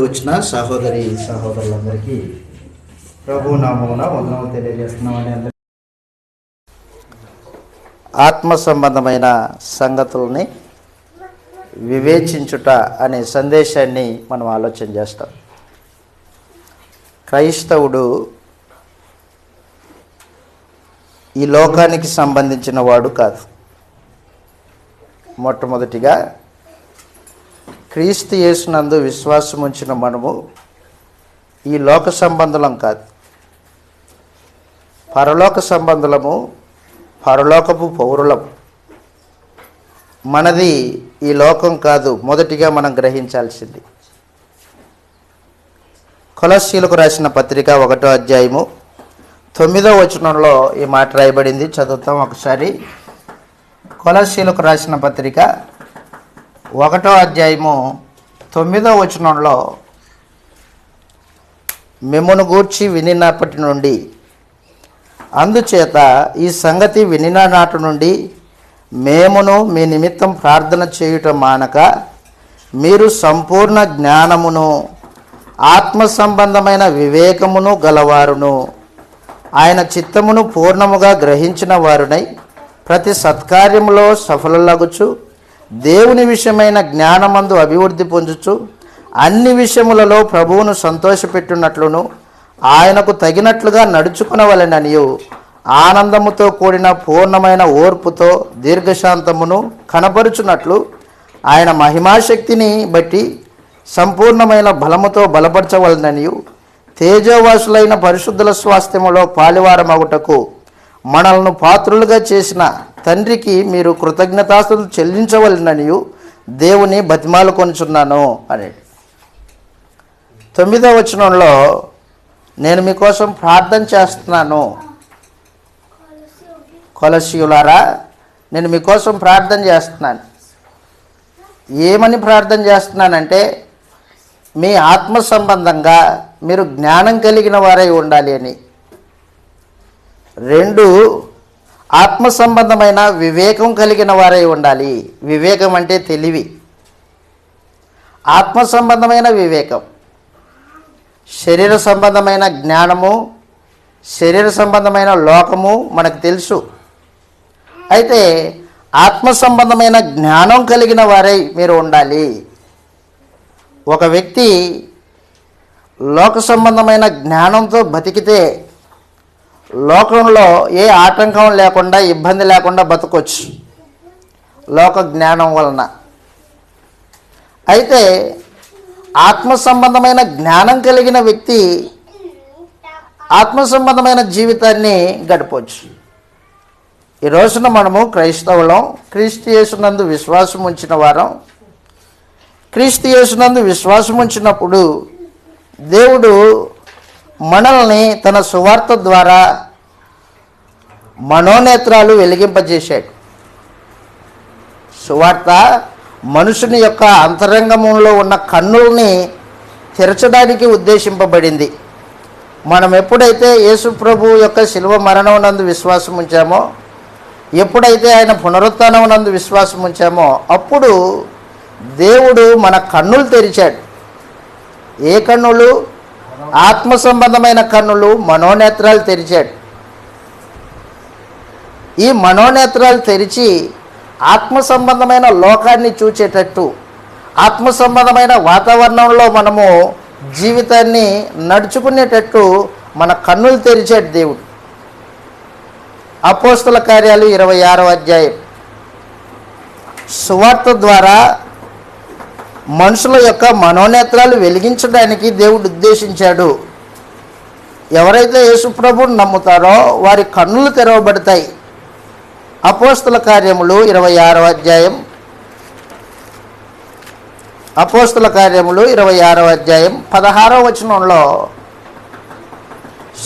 వచ్చిన సహోదరి సహోదరులందరికీ ప్రభు నామమున వందనములు తెలియజేస్తున్నామని అందరికీ ఆత్మ సంబంధమైన సంగతుల్ని వివేచించుట అనే సందేశాన్ని మనం ఆలోచన చేస్తాం. క్రైస్తవుడు ఈ లోకానికి సంబంధించిన వాడు కాదు. మొట్టమొదటిగా క్రీస్తు యేసునందు విశ్వాసం ఉంచిన మనము ఈ లోక సంబంధులం కాదు, పరలోక సంబంధులము, పరలోకపు పౌరులము. మనది ఈ లోకం కాదు. మొదటిగా మనం గ్రహించాల్సింది. కొలస్సీలకు రాసిన పత్రిక 1వ అధ్యాయము 9వ వచనంలో ఈ మాట రాయబడింది. చదువుతాం ఒకసారి. కొలస్సీలకు రాసిన పత్రిక 1వ అధ్యాయము 9వ వచనంలో, మిమ్మును గూర్చి వినినప్పటి నుండి, అందుచేత ఈ సంగతి వినిన నాటి నుండి మేమును మీ నిమిత్తం ప్రార్థన చేయుట మానక, మీరు సంపూర్ణ జ్ఞానమును ఆత్మ సంబంధమైన వివేకమును గలవారును, ఆయన చిత్తమును పూర్ణముగా గ్రహించిన వారునై ప్రతి సత్కార్యములో సఫలులగుచు, దేవుని విషయమైన జ్ఞానమందు అభివృద్ధి పొందుచు, అన్ని విషయములలో ప్రభువును సంతోషపెట్టున్నట్లును ఆయనకు తగినట్లుగా నడుచుకునవలెననియు, ఆనందముతో కూడిన పూర్ణమైన ఓర్పుతో దీర్ఘశాంతమును కనపరుచున్నట్లు ఆయన మహిమాశక్తిని బట్టి సంపూర్ణమైన బలముతో బలపరచవలననియు, తేజోవాసులైన పరిశుద్ధుల స్వాస్థ్యములో పాలివారమగుటకు మనల్ని పాత్రులుగా చేసిన తండ్రికి మీరు కృతజ్ఞతాస్తుతులు చెల్లించవలననియు దేవుని బతిమాలుకొనుచున్నాను అని. 9వ వచనంలో, నేను మీకోసం ప్రార్థన చేస్తున్నాను, కొలస్సీయులారా నేను మీకోసం ప్రార్థన చేస్తున్నాను. ఏమని ప్రార్థన చేస్తున్నానంటే, మీ ఆత్మ సంబంధంగా మీరు జ్ఞానం కలిగిన వారై ఉండాలి అని. 2, ఆత్మ సంబంధమైన వివేకం కలిగిన వారై ఉండాలి. వివేకం అంటే తెలివి. ఆత్మ సంబంధమైన వివేకం, శరీర సంబంధమైన జ్ఞానము, శరీర సంబంధమైన లోకము మనకు తెలుసు. అయితే ఆత్మ సంబంధమైన జ్ఞానం కలిగిన వారై మీరు ఉండాలి. ఒక వ్యక్తి లోక సంబంధమైన జ్ఞానంతో బతికితే లోకంలో ఏ ఆటంకం లేకుండా, ఇబ్బంది లేకుండా బతకొచ్చు లోక జ్ఞానం వలన. అయితే ఆత్మ సంబంధమైన జ్ఞానం కలిగిన వ్యక్తి ఆత్మ సంబంధమైన జీవితాన్ని గడపవచ్చు. ఈ రోజున మనము క్రైస్తవులం, క్రీస్తు యేసునందు విశ్వాసం ఉంచిన వారం. క్రీస్తు యేసునందు విశ్వాసం ఉంచినప్పుడు దేవుడు మనల్ని తన సువార్త ద్వారా మనోనేత్రాలు వెలిగింపజేశాడు. సువార్త మనుషుని యొక్క అంతరంగంలో ఉన్న కన్నుల్ని తెరచడానికి ఉద్దేశింపబడింది. మనం ఎప్పుడైతే యేసు ప్రభు యొక్క శిలువ మరణం నందు విశ్వాసం ఉంచామో, ఎప్పుడైతే ఆయన పునరుత్థానం నందు విశ్వాసం ఉంచామో, అప్పుడు దేవుడు మన కన్నులు తెరిచాడు. ఏ కన్నులు? ఆత్మ సంబంధమైన కన్నులు, మనోనేత్రాలు తెరిచాడు. ఈ మనోనేత్రాలు తెరిచి ఆత్మ సంబంధమైన లోకాన్ని చూచేటట్టు, ఆత్మ సంబంధమైన వాతావరణంలో మనము జీవితాన్ని నడుచుకునేటట్టు మన కన్నులు తెరిచాడు దేవుడు. అపోస్తల కార్యాలు 26వ అధ్యాయం. సువార్త ద్వారా మనుషుల యొక్క మనోనేత్రాలు వెలిగించడానికి దేవుడు ఉద్దేశించాడు. ఎవరైతే యేసు ప్రభువుని నమ్ముతారో వారి కన్నులు తెరవబడతాయి. అపోస్తల కార్యములు 26వ అధ్యాయం. అపోస్తల కార్యములు 26వ అధ్యాయం 16వ వచనంలో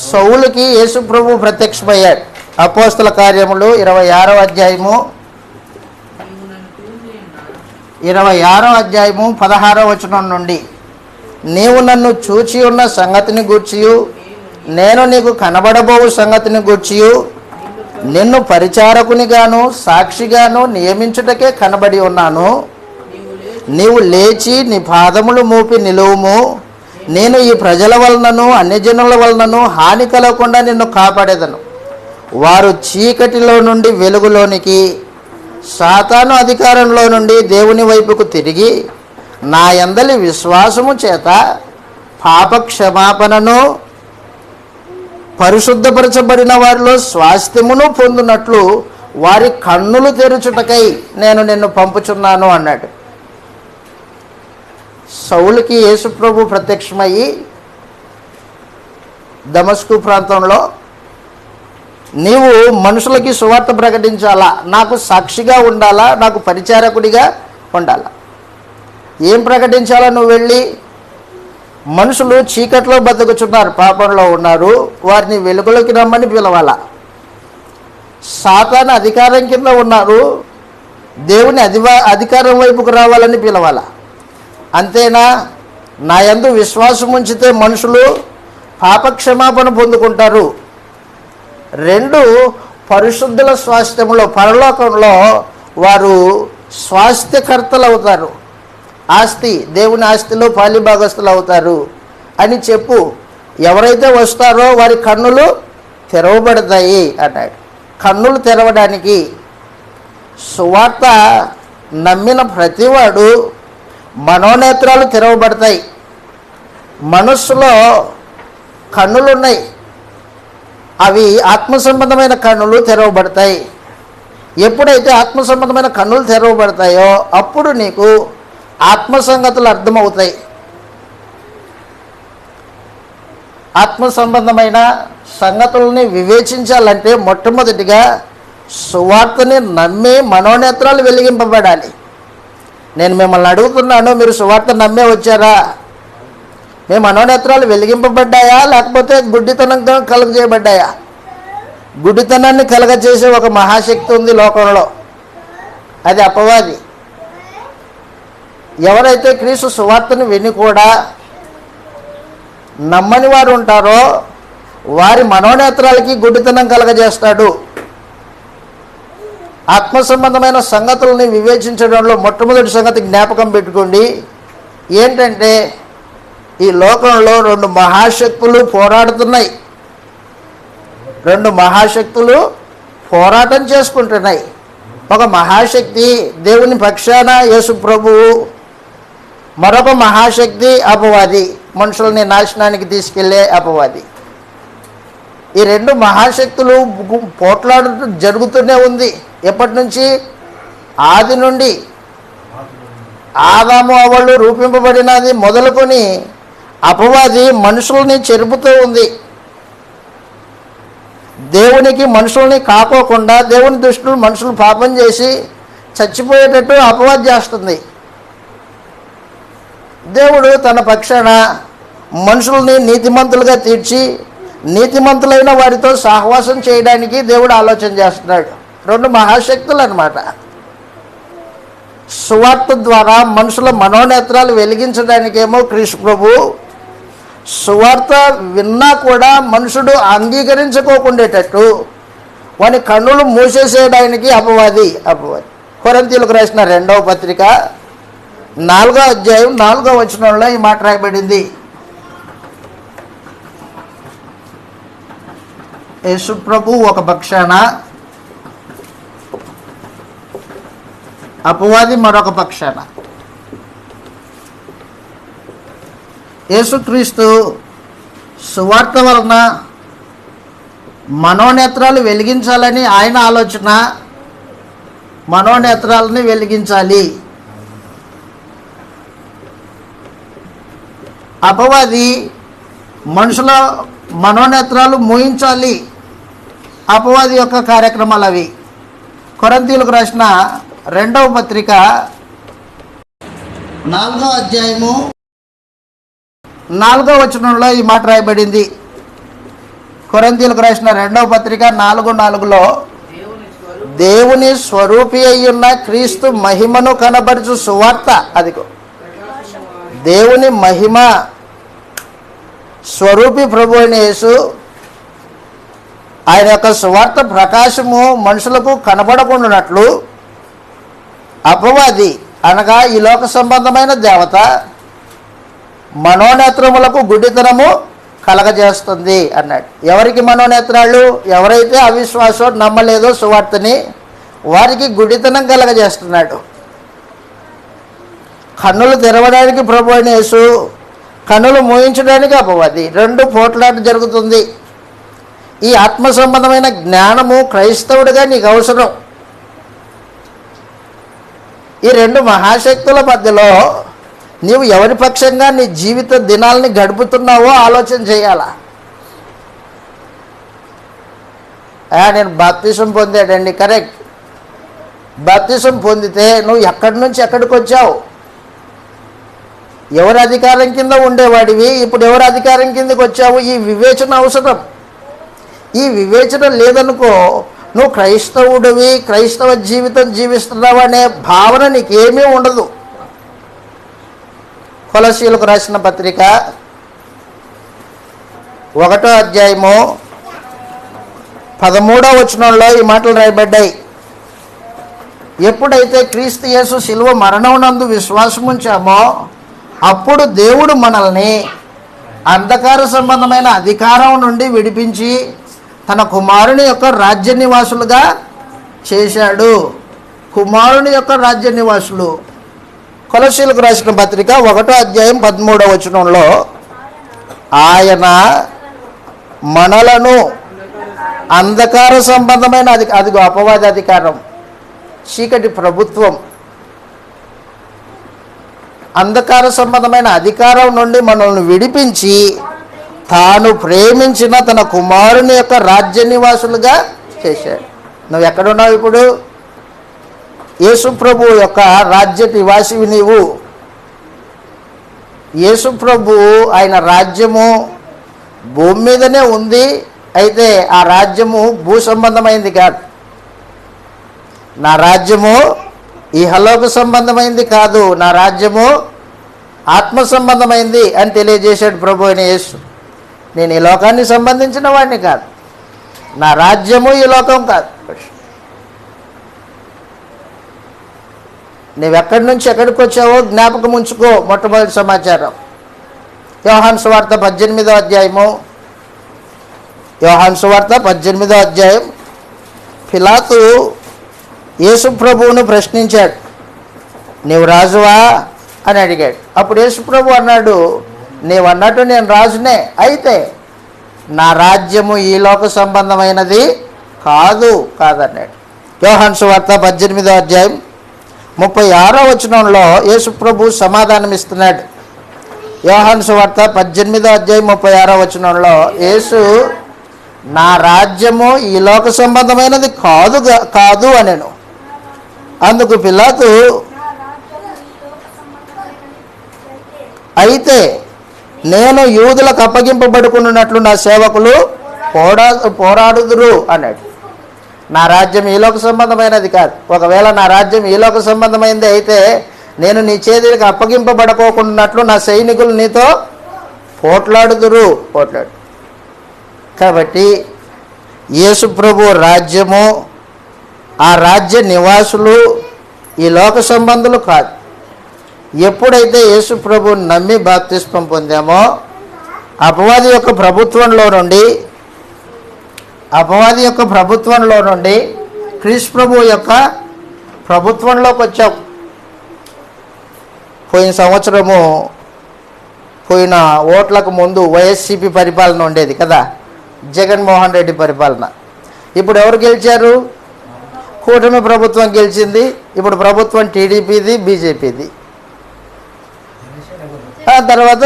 సౌలుకి యేసు ప్రభు ప్రత్యక్షమయ్యాడు. అపోస్తల కార్యములు 26వ అధ్యాయము 26వ అధ్యాయము 16వ వచనం నుండి, నీవు నన్ను చూచి ఉన్న సంగతిని గూర్చియు, నేను నీకు కనబడబోవు సంగతిని గూర్చియు, నిన్ను పరిచారకునిగాను సాక్షిగాను నియమించుటకే కనబడి ఉన్నాను. నీవు లేచి నీ పాదములు మోపి నిలువుము, నేను ఈ ప్రజల వలనను అన్యజనుల వలనను హాని కలగకుండా నిన్ను కాపాడేదను. వారు చీకటిలో నుండి వెలుగులోనికి, సాతాను అధికారంలో నుండి దేవుని వైపుకు తిరిగి నా యందలి విశ్వాసము చేత పాప క్షమాపణను, పరిశుద్ధపరచబడిన వారిలో స్వాస్థ్యమును పొందునట్లు వారి కన్నులు తెరుచుటకై నేను నిన్ను పంపుచున్నాను అన్నాడు. సౌలుకి యేసుప్రభు ప్రత్యక్షమయ్యి దమస్కు ప్రాంతంలో, నీవు మనుషులకి సువార్త ప్రకటించాలా, నాకు సాక్షిగా ఉండాలా, నాకు పరిచారకుడిగా ఉండాలా. ఏం ప్రకటించాలా? నువ్వు వెళ్ళి మనుషులు చీకట్లో బతుకుచున్నారు, పాపంలో ఉన్నారు, వారిని వెలుగులోకి రమ్మని పిలవాలా. సాతాను అధికారం కింద ఉన్నారు, దేవుని అధికారం వైపుకు రావాలని పిలవాలా. అంతేనా? నా యందు విశ్వాసం ఉంచితే మనుషులు పాపక్షమాపణ పొందుకుంటారు. 2, పరిశుద్ధుల స్వాస్థ్యంలో, పరలోకంలో వారు స్వాస్థ్యకర్తలు అవుతారు, ఆస్తి, దేవుని ఆస్తిలో పాలిభాగస్తులు అవుతారు అని చెప్పు. ఎవరైతే వస్తారో వారి కన్నులు తెరవబడతాయి అన్నాడు. కన్నులు తెరవడానికి సువార్త నమ్మిన ప్రతివాడు మనోనేత్రాలు తెరవబడతాయి. మనస్సులో కన్నులు ఉన్నాయి, అవి ఆత్మ సంబంధమైన కన్నులు తెరవబడతాయి. ఎప్పుడైతే ఆత్మ సంబంధమైన కన్నులు తెరవబడతాయో అప్పుడు నీకు ఆత్మ సంగతులు అర్థమవుతాయి. ఆత్మ సంబంధమైన సంగతుల్ని వివేచించాలంటే మొట్టమొదటిగా సువార్తని నమ్మి మనోనేత్రాలు వెలిగింపబడాలి. నేను మిమ్మల్ని అడుగుతున్నాను, మీరు సువార్త నమ్మే వచ్చారా? మీ మనోనేత్రాలు వెలిగింపబడ్డాయా, లేకపోతే గుడ్డితనంతో కలుగజేయబడ్డాయా? గుడ్డితనాన్ని కలగజేసే ఒక మహాశక్తి ఉంది లోకంలో, అది అపవాది. ఎవరైతే క్రీస్తు సువార్తను విని కూడా నమ్మని వారు ఉంటారో వారి మనోనేత్రాలకి గుడ్డితనం కలగజేస్తాడు. ఆత్మ సంబంధమైన సంగతులని వివేచించడంలో మొట్టమొదటి సంగతి జ్ఞాపకం పెట్టుకోండి. ఏంటంటే ఈ లోకంలో 2 మహాశక్తులు పోరాడుతున్నాయి. 2 మహాశక్తులు పోరాటం చేసుకుంటున్నాయి. ఒక మహాశక్తి దేవుని పక్షాన యేసు ప్రభువు, మరొక మహాశక్తి అపవాది, మనుషుల్ని నాశనానికి తీసుకెళ్లే అపవాది. ఈ 2 మహాశక్తులు పోట్లాడటం జరుగుతూనే ఉంది. ఎప్పటి నుంచి? ఆది నుండి, ఆదాము అవ్వలు రూపింపబడినది మొదలుకొని అపవాది మనుషుల్ని చెరుపుతూ ఉంది. దేవునికి మనుషుల్ని కాకోకుండా, దేవుని దృష్టిలో మనుషులు పాపం చేసి చచ్చిపోయేటట్టు అపవాది చేస్తుంది. దేవుడు తన పక్షాన మనుషుల్ని నీతిమంతులుగా తీర్చి నీతిమంతులైన వారితో సహవాసం చేయడానికి దేవుడు ఆలోచన చేస్తున్నాడు. 2 మహాశక్తులు అన్నమాట. సువార్త ద్వారా మనుషుల మనోనేత్రాలు వెలిగించడానికేమో క్రీస్తు ప్రభు, సువార్త విన్నా కూడా మనుషుడు అంగీకరించుకోకుండేటట్టు వాని కన్నులు మూసేసేయడానికి అపవాది. కొరింథీయులకు రాసిన 2వ పత్రిక 4వ అధ్యాయం 4వ వచనంలో ఈ మాట రాయబడింది. యేసు ప్రభు ఒక పక్షాన, అపవాది మరొక పక్షాన. యేసుక్రీస్తు సువార్త వలన మనోనేత్రాలు వెలిగించాలని ఆయన ఆలోచన. మనోనేత్రాలని వెలిగించాలి. అపవాది మనుషుల మనోనేత్రాలు మూయించాలి. అపవాది యొక్క కార్యక్రమాలు అవి. కొరింథీయులకు రాసిన 2వ పత్రిక 4వ అధ్యాయము 4వ వచనంలో ఈ మాట రాయబడింది. కొరింథీయులకు రాసిన 2వ పత్రిక 4:4లో దేవుని స్వరూపి అయ్యున్న క్రీస్తు మహిమను కనబరచు సువార్త, అదిగో దేవుని మహిమ స్వరూపి ప్రభు అయిన యేసు, ఆయన యొక్క సువార్త ప్రకాశము మనుషులకు కనబడకుండానట్లు అపవాది అనగా ఈ లోక సంబంధమైన దేవత మనోనేత్రములకు గుడ్డితనము కలగజేస్తుంది అన్నాడు. ఎవరికి మనోనేత్రాలు? ఎవరైతే అవిశ్వాసం నమ్మలేదో సువార్తని వారికి గుడ్డితనం కలగజేస్తున్నాడు. కన్నులు తెరవడానికి ప్రభు అయిన యేసు, కన్నులు మూయించడానికి అపవాది, రెండు పోట్లాట జరుగుతుంది. ఈ ఆత్మ సంబంధమైన జ్ఞానము క్రైస్తవుడిగా నీకు అవసరం. ఈ రెండు మహాశక్తుల మధ్యలో నీవు ఎవరి పక్షంగా నీ జీవిత దినాల్ని గడుపుతున్నావో ఆలోచన చేయాలా. నేను బాప్తిసం పొందాడండి, కరెక్ట్. బాప్తిసం పొందితే నువ్వు ఎక్కడి నుంచి ఎక్కడికి వచ్చావు? ఎవరి అధికారం కింద ఉండేవాడివి, ఇప్పుడు ఎవరి అధికారం కిందకి వచ్చావు? ఈ వివేచన అవసరం. ఈ వివేచన లేదనుకో, నువ్వు క్రైస్తవుడివి, క్రైస్తవ జీవితం జీవిస్తున్నావు అనే భావన నీకేమీ ఉండదు. కొలస్సీయులకు రాసిన పత్రిక 1వ అధ్యాయము 13వ వచనంలో ఈ మాటలు రాయబడ్డాయి. ఎప్పుడైతే క్రీస్తు యేసు శిలువ మరణమునందు విశ్వాసముంచామో అప్పుడు దేవుడు మనల్ని అంధకార సంబంధమైన అధికారం నుండి విడిపించి తన కుమారుని యొక్క రాజ్య నివాసులుగా చేశాడు. కుమారుని యొక్క రాజ్య నివాసులు. కొలస్సీయులకు రాసిన పత్రిక 1వ అధ్యాయం 13వ వచనంలో ఆయన మనలను అంధకార సంబంధమైన అదిగో అపవాది అధికారం, చీకటి ప్రభుత్వం, అంధకార సంబంధమైన అధికారం నుండి మనల్ని విడిపించి తాను ప్రేమించిన తన కుమారుని యొక్క రాజ్య నివాసులుగా చేశాడు. నువ్వు ఎక్కడున్నావు ఇప్పుడు? యేసు ప్రభు యొక్క రాజ్య నివాసివి నీవు. యేసు ప్రభు ఆయన రాజ్యము భూమి మీదనే ఉంది. అయితే ఆ రాజ్యము భూ సంబంధమైంది కాదు. నా రాజ్యము ఇహలోక సంబంధమైంది కాదు, నా రాజ్యము ఆత్మ సంబంధమైంది అని తెలియజేశాడు ప్రభు అయిన యేసు. నేను ఈ లోకానికి సంబంధించిన వాడిని కాదు, నా రాజ్యము ఈ లోకం కాదు. నువ్వెక్కడి నుంచి ఎక్కడికి వచ్చావో జ్ఞాపకం ఉంచుకో. మొట్టమొదటి సమాచారం యోహాను సువార్త 18వ అధ్యాయము. యోహాను సువార్త 18వ అధ్యాయం. పిలాతు యేసు ప్రభువును ప్రశ్నించాడు, నీవు రాజువా అని అడిగాడు. అప్పుడు యేసు ప్రభు అన్నాడు, నీవన్నట్టు నేను రాజునే, అయితే నా రాజ్యము ఈ లోక సంబంధమైనది కాదన్నాడు. యోహాను సువార్త 18వ అధ్యాయం 36వ వచనంలో యేసు ప్రభు సమాధానం ఇస్తున్నాడు. యోహాను సువార్త 18వ అధ్యాయం 36వ వచనంలో యేసు నా రాజ్యము ఈ లోక సంబంధమైనది కాదు అనెను. అందుకు పిలాతు, అయితే నేను యూదులకు అప్పగింపబడుకున్నట్లు నా సేవకులు పోరాడుదురు అన్నాడు. నా రాజ్యం ఈ లోక సంబంధమైనది కాదు. ఒకవేళ నా రాజ్యం ఈ లోక సంబంధమైనది అయితే నేను నీ చేతులకు అప్పగింపబడుకోకున్నట్లు నా సైనికులు నీతో పోట్లాడు. కాబట్టి యేసు ప్రభు రాజ్యము, ఆ రాజ్య నివాసులు ఈ లోక సంబంధులు కాదు. ఎప్పుడైతే యేసు ప్రభు నమ్మి బాప్తిస్మం పొందామో అపవాది యొక్క ప్రభుత్వంలో నుండి క్రీస్తు ప్రభు యొక్క ప్రభుత్వంలోకి వచ్చాం. పోయిన సంవత్సరము పోయిన ఓట్లకు ముందు వైఎస్సీపీ పరిపాలన ఉండేది కదా, జగన్మోహన్ రెడ్డి పరిపాలన. ఇప్పుడు ఎవరు గెలిచారు? కూటమి ప్రభుత్వం గెలిచింది. ఇప్పుడు ప్రభుత్వం టీడీపీది, బీజేపీది. ఆ తర్వాత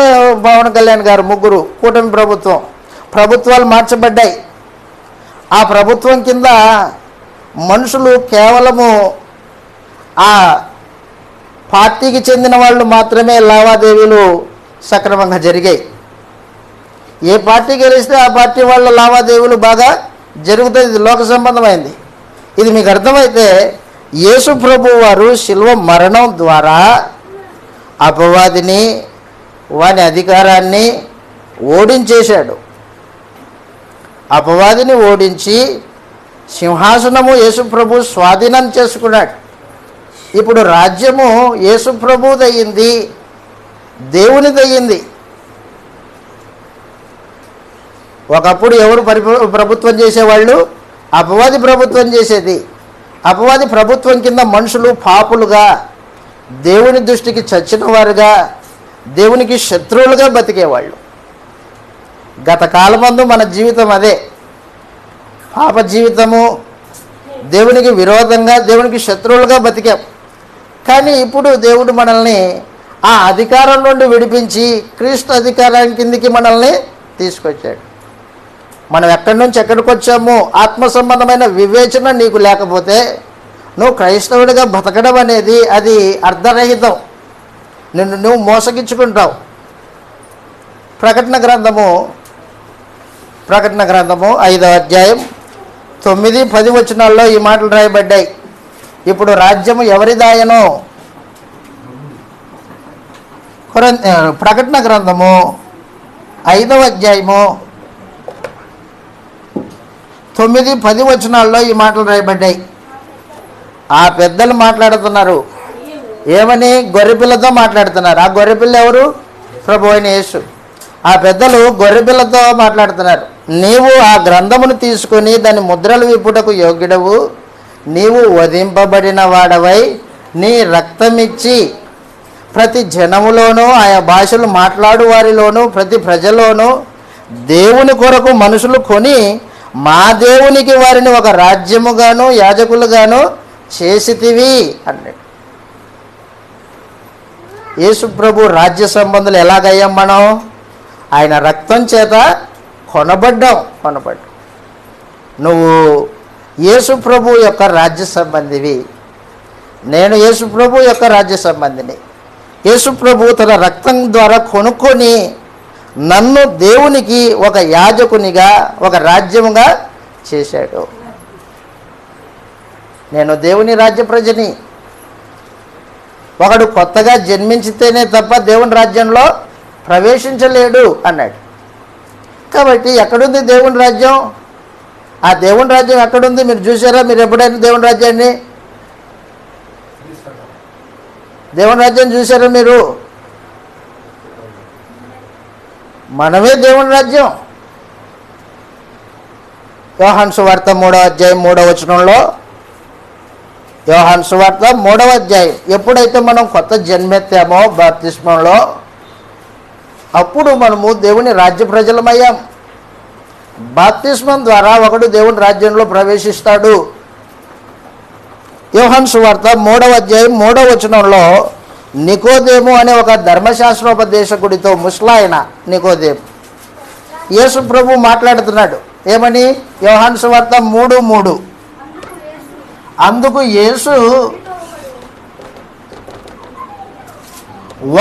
పవన్ కళ్యాణ్ గారు, ముగ్గురు కూటమి ప్రభుత్వాలు మార్చబడ్డాయి. ఆ ప్రభుత్వం కింద మనుషులు కేవలము ఆ పార్టీకి చెందిన వాళ్ళు మాత్రమే లావాదేవీలు సక్రమంగా జరిగాయి. ఏ పార్టీ గెలిస్తే ఆ పార్టీ వాళ్ళ లావాదేవీలు బాగా జరుగుతుంది. ఇది లోక సంబంధమైంది. ఇది మీకు అర్థమైతే యేసు ప్రభు వారు శిలువ మరణం ద్వారా అపవాదిని, వాని అధికారాన్ని ఓడించేశాడు. అపవాదిని ఓడించి సింహాసనము యేసు ప్రభు స్వాధీనం చేసుకున్నాడు. ఇప్పుడు రాజ్యము యేసు ప్రభుదయ్యింది, దేవునిదయ్యింది. ఒకప్పుడు ఎవరు ప్రభుత్వం చేసేవాళ్ళు? అపవాది ప్రభుత్వం చేసేది. అపవాది ప్రభుత్వం కింద మనుషులు పాపులుగా, దేవుని దృష్టికి చచ్చిన వారుగా, దేవునికి శత్రువులుగా బతికేవాళ్ళు. గత కాలమందు మన జీవితం అదే, పాప జీవితము, దేవునికి విరోధంగా, దేవునికి శత్రువులుగా బతికాం. కానీ ఇప్పుడు దేవుడు మనల్ని ఆ అధికారం నుండి విడిపించి క్రీస్తు అధికారం కిందికి మనల్ని తీసుకొచ్చాడు. మనం ఎక్కడి నుంచి ఎక్కడికి వచ్చామో ఆత్మ సంబంధమైన వివేచన నీకు లేకపోతే నువ్వు క్రైస్తవుడిగా బతకడం అనేది అది అర్ధరహితం. నువ్వు మోసగించుకుంటావు. ప్రకటన గ్రంథము 5వ అధ్యాయం 9-10 వచనాల్లో ఈ మాటలు రాయబడ్డాయి. ఇప్పుడు రాజ్యము ఎవరిదాయనో. ప్రకటన గ్రంథము 5వ అధ్యాయము 9-10 వచనాల్లో ఈ మాటలు రాయబడ్డాయి. ఆ పెద్దలు మాట్లాడుతున్నారు. ఏమని? గొర్రెపిల్లతో మాట్లాడుతున్నారు. ఆ గొర్రెపిల్ల ఎవరు? ప్రభువైన యేసు. ఆ పెద్దలు గొర్రెపిల్లతో మాట్లాడుతున్నారు. నీవు ఆ గ్రంథమును తీసుకొని దాని ముద్రలు విప్పుటకు యోగ్యుడవు, నీవు వధింపబడిన వాడవై నీ రక్తమిచ్చి ప్రతి జనములోనూ, ఆయా భాషలు మాట్లాడు వారిలోనూ, ప్రతి ప్రజలోనూ దేవుని కొరకు మనుషులు కొని మా దేవునికి వారిని ఒక రాజ్యముగాను యాజకులుగాను చేసితివి అన్నాడు. యేసు ప్రభు రాజ్య సంబంధులు ఎలాగయ్యాం మనం? ఆయన రక్తం చేత కొనబడ్డాం. నువ్వు యేసు ప్రభు యొక్క రాజ్య సంబంధివి, నేను యేసు ప్రభు యొక్క రాజ్య సంబంధిని. యేసు ప్రభు తన రక్తం ద్వారా కొనుక్కొని నన్ను దేవునికి ఒక యాజకునిగా, ఒక రాజ్యముగా చేశాడు. నేను దేవుని రాజ్య ప్రజని. ఒకడు కొత్తగా జన్మించితేనే తప్ప దేవుని రాజ్యంలో ప్రవేశించలేడు అన్నాడు. కాబట్టి ఎక్కడుంది దేవుని రాజ్యం? ఆ దేవుని రాజ్యం ఎక్కడుంది? మీరు చూసారా? మీరు ఎప్పుడైనా దేవుని రాజ్యాన్ని, దేవుని రాజ్యం చూసారా మీరు? మనమే దేవుని రాజ్యం. యోహాను సువార్త 3వ అధ్యాయం 3వ వచనంలో, యోహాను సువార్త 3వ అధ్యాయం, ఎప్పుడైతే మనం కొత్త జన్మెత్తామో బాప్తిస్మంలో, అప్పుడు మనము దేవుని రాజ్య ప్రజలమయ్యాం. బాప్తిస్మం ద్వారా ఒకడు దేవుని రాజ్యంలో ప్రవేశిస్తాడు. యోహాను సువార్త 3వ అధ్యాయం 3వ వచనంలో నికోదేము అనే ఒక ధర్మశాస్త్రోపదేశకుడితో, ముసలాయన నికోదేము, యేసు ప్రభు మాట్లాడుతున్నాడు. ఏమని? యోహాను సువార్త 3:3, అందుకు యేసు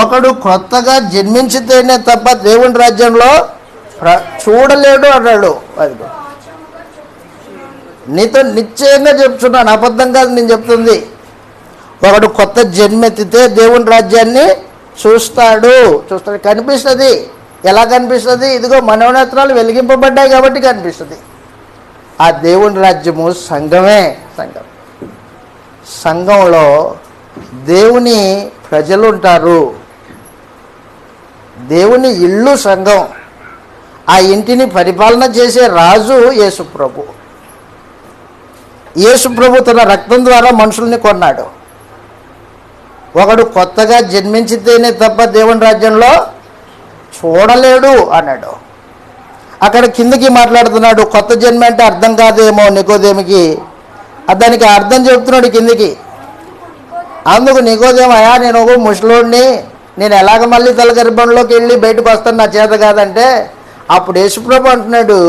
ఒకడు కొత్తగా జన్మించితేనే తప్ప దేవుని రాజ్యంలో చూడలేడు అన్నాడు. నీతో నిశ్చయంగా చెప్తున్నాను, అబద్ధం కాదు నేను చెప్తుంది. ఒకడు కొత్త జన్మెత్తితే దేవుని రాజ్యాన్ని చూస్తాడు. కనిపిస్తుంది. ఎలా కనిపిస్తుంది? ఇదిగో మనోనేత్రాలు వెలిగింపబడ్డాయి కాబట్టి కనిపిస్తుంది. ఆ దేవుని రాజ్యము సంఘమే. సంఘంలో దేవుని ప్రజలు ఉంటారు. దేవుని ఇల్లు సంఘం. ఆ ఇంటిని పరిపాలన చేసే రాజు యేసు ప్రభు. యేసు ప్రభు తన రక్తం ద్వారా మనుషుల్ని కొన్నాడు. ఒకడు కొత్తగా జన్మించితేనే తప్ప దేవుని రాజ్యంలో చూడలేడు అన్నాడు. అక్కడ కిందకి మాట్లాడుతున్నాడు. కొత్త జన్మ అంటే అర్థం కాదేమో నికోదేముకి, దానికి అర్థం చెప్తున్నాడు కిందికి. అందుకు నికోదేము, అయా నేను ఒక ముసలోడిని, నేను ఎలాగ మళ్ళీ తలగర్భంలోకి వెళ్ళి బయటకు వస్తాను, నా చేత కాదంటే, అప్పుడు యేసుప్రభు అంటున్నాడు,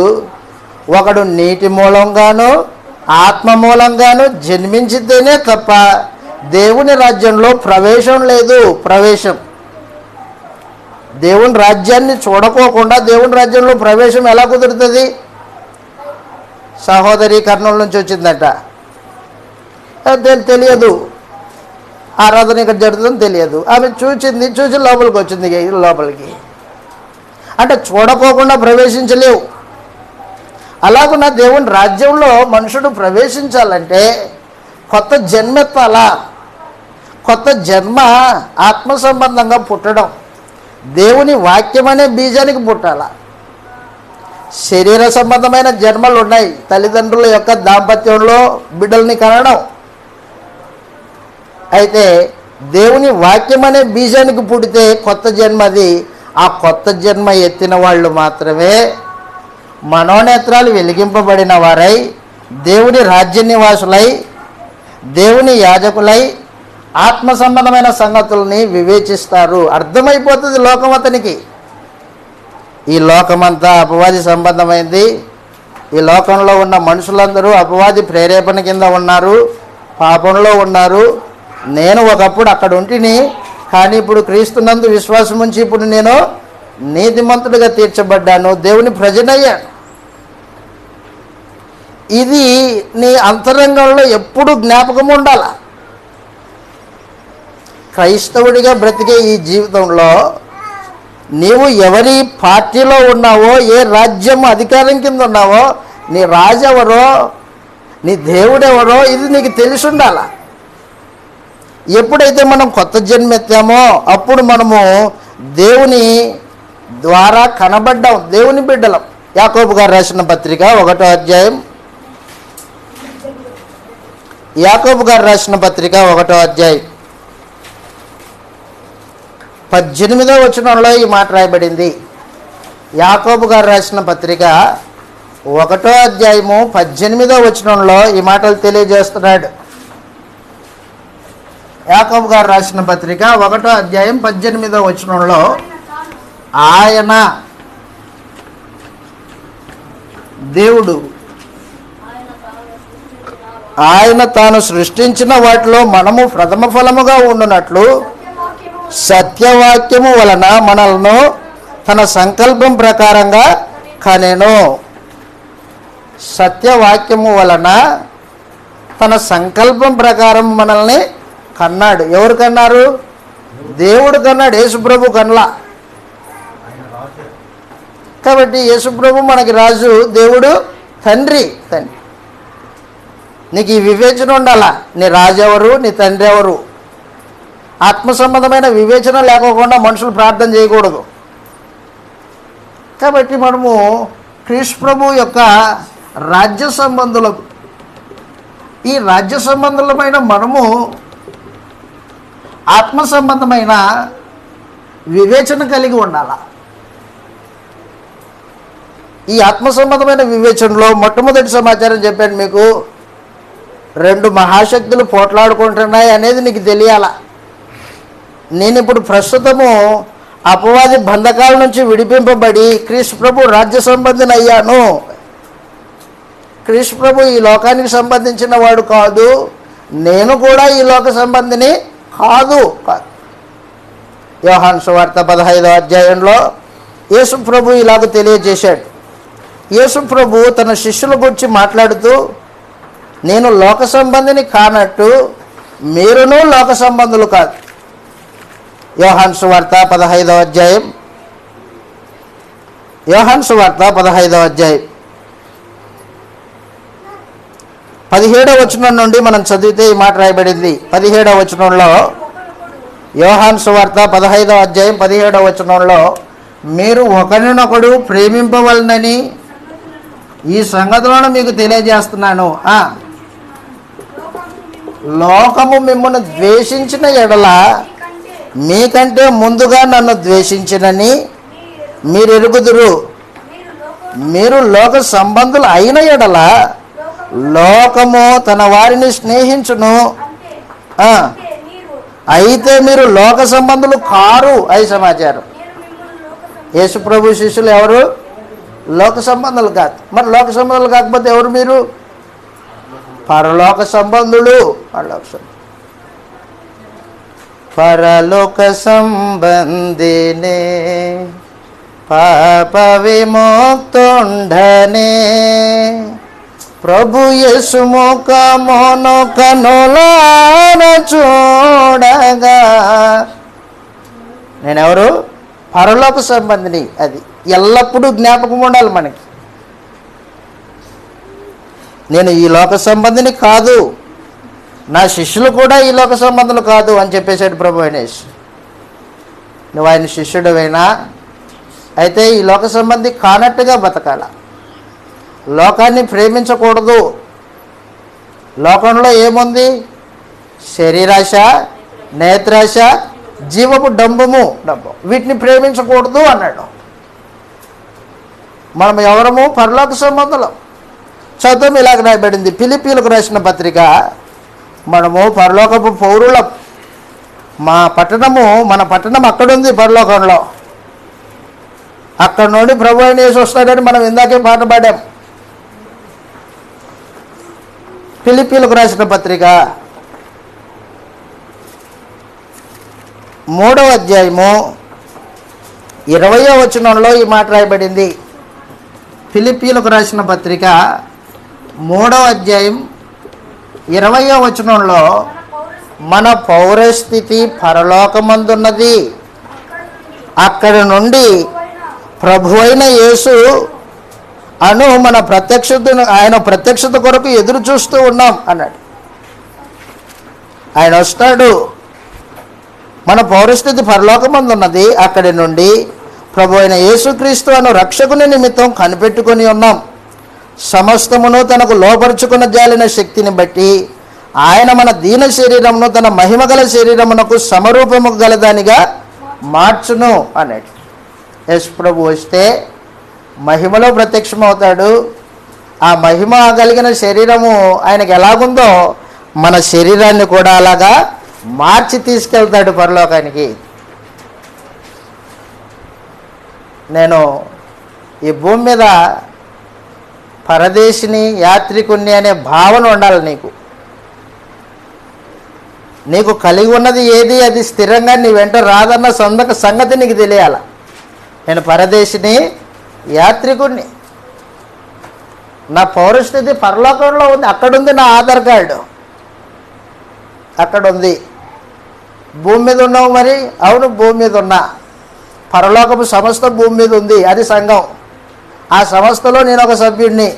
ఒకడు నీటి మూలంగాను ఆత్మ మూలంగాను జన్మించితేనే తప్ప దేవుని రాజ్యంలో ప్రవేశం లేదు. దేవుని రాజ్యాన్ని చూడకోకుండా దేవుని రాజ్యంలో ప్రవేశం ఎలా కుదురుతుంది? సహోదరి కర్నూలు నుంచి వచ్చిందట, తెలియదు. ఆరాధన ఇక్కడ జరుగుతుందని తెలియదు. ఆమె చూసి లోపలికి వచ్చింది. లోపలికి అంటే చూడకోకుండా ప్రవేశించలేవు. అలాగున్న దేవుని రాజ్యంలో మనుషుడు ప్రవేశించాలంటే కొత్త జన్మెత్తాలా. కొత్త జన్మ ఆత్మ సంబంధంగా పుట్టడం. దేవుని వాక్యం అనే బీజానికి పుట్టాల. శరీర సంబంధమైన జన్మలు ఉన్నాయి, తల్లిదండ్రుల యొక్క దాంపత్యంలో బిడ్డల్ని కనడం. అయితే దేవుని వాక్యం అనే బీజానికి పుడితే కొత్త జన్మది. ఆ కొత్త జన్మ ఎత్తిన వాళ్ళు మాత్రమే మనోనేత్రాలు వెలిగింపబడిన వారై, దేవుని రాజ్య నివాసులై, దేవుని యాజకులై ఆత్మ సంబంధమైన సంగతుల్ని వివేచిస్తారు. అర్థమైపోతుంది లోకం అతనికి. ఈ లోకమంతా అపవాది సంబంధమైంది. ఈ లోకంలో ఉన్న మనుషులందరూ అపవాది ప్రేరేపణ కింద ఉన్నారు, పాపంలో ఉన్నారు. నేను ఒకప్పుడు అక్కడ ఉంటిని, కానీ ఇప్పుడు క్రీస్తునందు విశ్వాసం ఉంచి ఇప్పుడు నేను నీతిమంతుడిగా తీర్చబడ్డాను, దేవుని ప్రజనయ్యాను. ఇది నీ అంతరంగంలో ఎప్పుడు జ్ఞాపకం ఉండాల. క్రైస్తవుడిగా బ్రతికే ఈ జీవితంలో నీవు ఎవరి పార్టీలో ఉన్నావో, ఏ రాజ్యం అధికారం కింద ఉన్నావో, నీ రాజు ఎవరో, నీ దేవుడెవరో ఇది నీకు తెలిసి ఉండాల. ఎప్పుడైతే మనం కొత్త జన్మెత్తామో అప్పుడు మనము దేవుని ద్వారా కనబడ్డాం, దేవుని బిడ్డలం. యాకోబు గారు రాసిన పత్రిక 1వ అధ్యాయం, యాకోబు గారు రాసిన పత్రిక 1వ అధ్యాయం 18వ వచనంలో ఈ మాట రాయబడింది. యాకోబు గారు రాసిన పత్రిక 1వ అధ్యాయము 18వ వచనంలో ఈ మాటలు తెలియజేస్తున్నాడు. యాకోబు గారు రాసిన పత్రిక 1వ అధ్యాయం 18వ వచనంలో ఆయన దేవుడు ఆయన తాను సృష్టించిన వాటిలో మనము ప్రథమ ఫలముగా ఉండునట్లు సత్యవాక్యము వలన మనల్ని తన సంకల్పం ప్రకారంగా కనెను. సత్యవాక్యము వలన తన సంకల్పం ప్రకారం మనల్ని కన్నాడు. ఎవరు కన్నారు? దేవుడు కన్నాడు, యేసుప్రభు కనలా. కాబట్టి యేసుప్రభు మనకి రాజు, దేవుడు తండ్రి. నీకు ఈ వివేచన ఉండాలా, నీ రాజు ఎవరు, నీ తండ్రి ఎవరు. ఆత్మ సంబంధమైన వివేచన లేకోకుండా మనుషులు ప్రార్థన చేయకూడదు. కాబట్టి మనము క్రీస్తు ప్రభు యొక్క రాజ్య సంబంధులకు, ఈ రాజ్య సంబంధులమైన మనము ఆత్మ సంబంధమైన వివేచన కలిగి ఉండాల. ఈ ఆత్మ సంబంధమైన వివేచనలో మొట్టమొదటి సమాచారం చెప్పాను మీకు. 2 మహాశక్తులు పోట్లాడుకుంటున్నాయి అనేది నీకు తెలియాల. నేను ఇప్పుడు ప్రస్తుతము అపవాది బంధకాల నుంచి విడిపింపబడి క్రీస్తు ప్రభు రాజ్య సంబంధిని అయ్యాను. క్రీస్తు ప్రభు ఈ లోకానికి సంబంధించిన వాడు కాదు, నేను కూడా ఈ లోక సంబంధిని కాదు. యోహాను సువార్త 15వ అధ్యాయంలో యేసు ప్రభు ఇలాగ తెలియజేశాడు. యేసు ప్రభు తన శిష్యుల గురించి మాట్లాడుతూ, నేను లోక సంబంధిని కానట్టు మీరును లోక సంబంధులు కాదు. యోహాను సువార్త 15వ అధ్యాయం, యోహాను సువార్త 15వ అధ్యాయం 17వ వచనం నుండి మనం చదివితే ఈ మాట రాయబడింది. 17వ వచనంలో, యోహాను సువార్త 15వ అధ్యాయం 17వ వచనంలో, మీరు ఒకరినొకడు ప్రేమింపవలనని ఈ సంగతులను మీకు తెలియజేస్తున్నాను. లోకము మిమ్మల్ని ద్వేషించిన ఎడల మీకంటే ముందుగా నన్ను ద్వేషించినని మీరు ఎరుగుదురు. మీరు లోక సంబంధులు అయిన ఎడల లోకము తన వారిని స్నేహించును. అయితే మీరు లోక సంబంధులు కారు. అయి సమాచారం. యేసు ప్రభు శిష్యులు ఎవరు? లోక సంబంధులు కాదు. మరి లోక సంబంధులు కాకపోతే ఎవరు మీరు? పరలోక సంబంధులు. పరలోక సంబంధినే పాప విముక్తుండనే ప్రభు యేసు ముఖమును కనులార చూడగా. నేనెవరు? పరలోక సంబంధిని. అది ఎల్లప్పుడూ జ్ఞాపకం ఉండాలి మనకి. నేను ఈ లోక సంబంధిని కాదు, నా శిష్యులు కూడా ఈ లోక సంబంధులు కాదు అని చెప్పేశాడు ప్రభు అనేసి. నువ్వు ఆయన శిష్యుడివైనా అయితే ఈ లోక సంబంధి కానట్టుగా బతకాల. లోకాన్ని ప్రేమించకూడదు. లోకంలో ఏముంది? శరీరాశ, నేత్రాశ, జీవపు డబ్బు. వీటిని ప్రేమించకూడదు అన్నాడు. మనం ఎవరము? పరలోక సంబంధులం. చదువు ఇలాగ రాయబడింది ఫిలిప్పీలకు రాసిన పత్రిక. మనము పరలోకపు పౌరులం. మన పట్టణం అక్కడుంది పరలోకంలో. అక్కడ నుండి ప్రభు అయిన యేసు వస్తాడని మనం ఇందాకే పాట పాడాం. ఫిలిప్పీలకు రాసిన పత్రిక 3వ అధ్యాయము 20వ వచనంలో ఈ మాట రాయబడింది. ఫిలిప్పీలకు రాసిన పత్రిక 3వ అధ్యాయం 20వ వచనంలో మన పౌరస్థితి పరలోకమందున్నది. అక్కడ నుండి ప్రభువైన యేసు అను మన ఆయన ప్రత్యక్షత కొరకు ఎదురు చూస్తూ ఉన్నాం అన్నాడు. ఆయన వస్తాడు. మన పౌరస్థితి పరలోకమందున్నది. అక్కడి నుండి ప్రభు అయిన యేసుక్రీస్తు అను రక్షకుని నిమిత్తం కనిపెట్టుకొని ఉన్నాం. సమస్తమును తనకు లోపరుచుకున్న జాలిన శక్తిని బట్టి ఆయన మన దీన శరీరమును తన మహిమగల శరీరమునకు సమరూపము గలదానిగా మార్చును అన్నాడు. యేసు ప్రభు వస్తే మహిమలో ప్రత్యక్షమవుతాడు. ఆ మహిమ కలిగిన శరీరము ఆయనకు ఎలాగుందో మన శరీరాన్ని కూడా అలాగా మార్చి తీసుకెళ్తాడు పరలోకానికి. నేను ఈ భూమి మీద పరదేశిని, యాత్రికుణ్ణి అనే భావన ఉండాలి నీకు కలిగి ఉన్నది ఏది అది స్థిరంగా నీ వెంట రాదన్న సంగతి నీకు తెలియాల. నేను పరదేశిని, యాత్రికుణ్ణి. నా పౌరస్థితి పరలోకంలో ఉంది. అక్కడుంది నా ఆధార్ కార్డు, అక్కడుంది. భూమి మీద ఉన్నావు మరి? అవును, భూమి మీద ఉన్నా. పరలోకపు సంస్థ భూమి మీద ఉంది, అది సంఘం. ఆ సంస్థలో నేను ఒక సభ్యుడిని.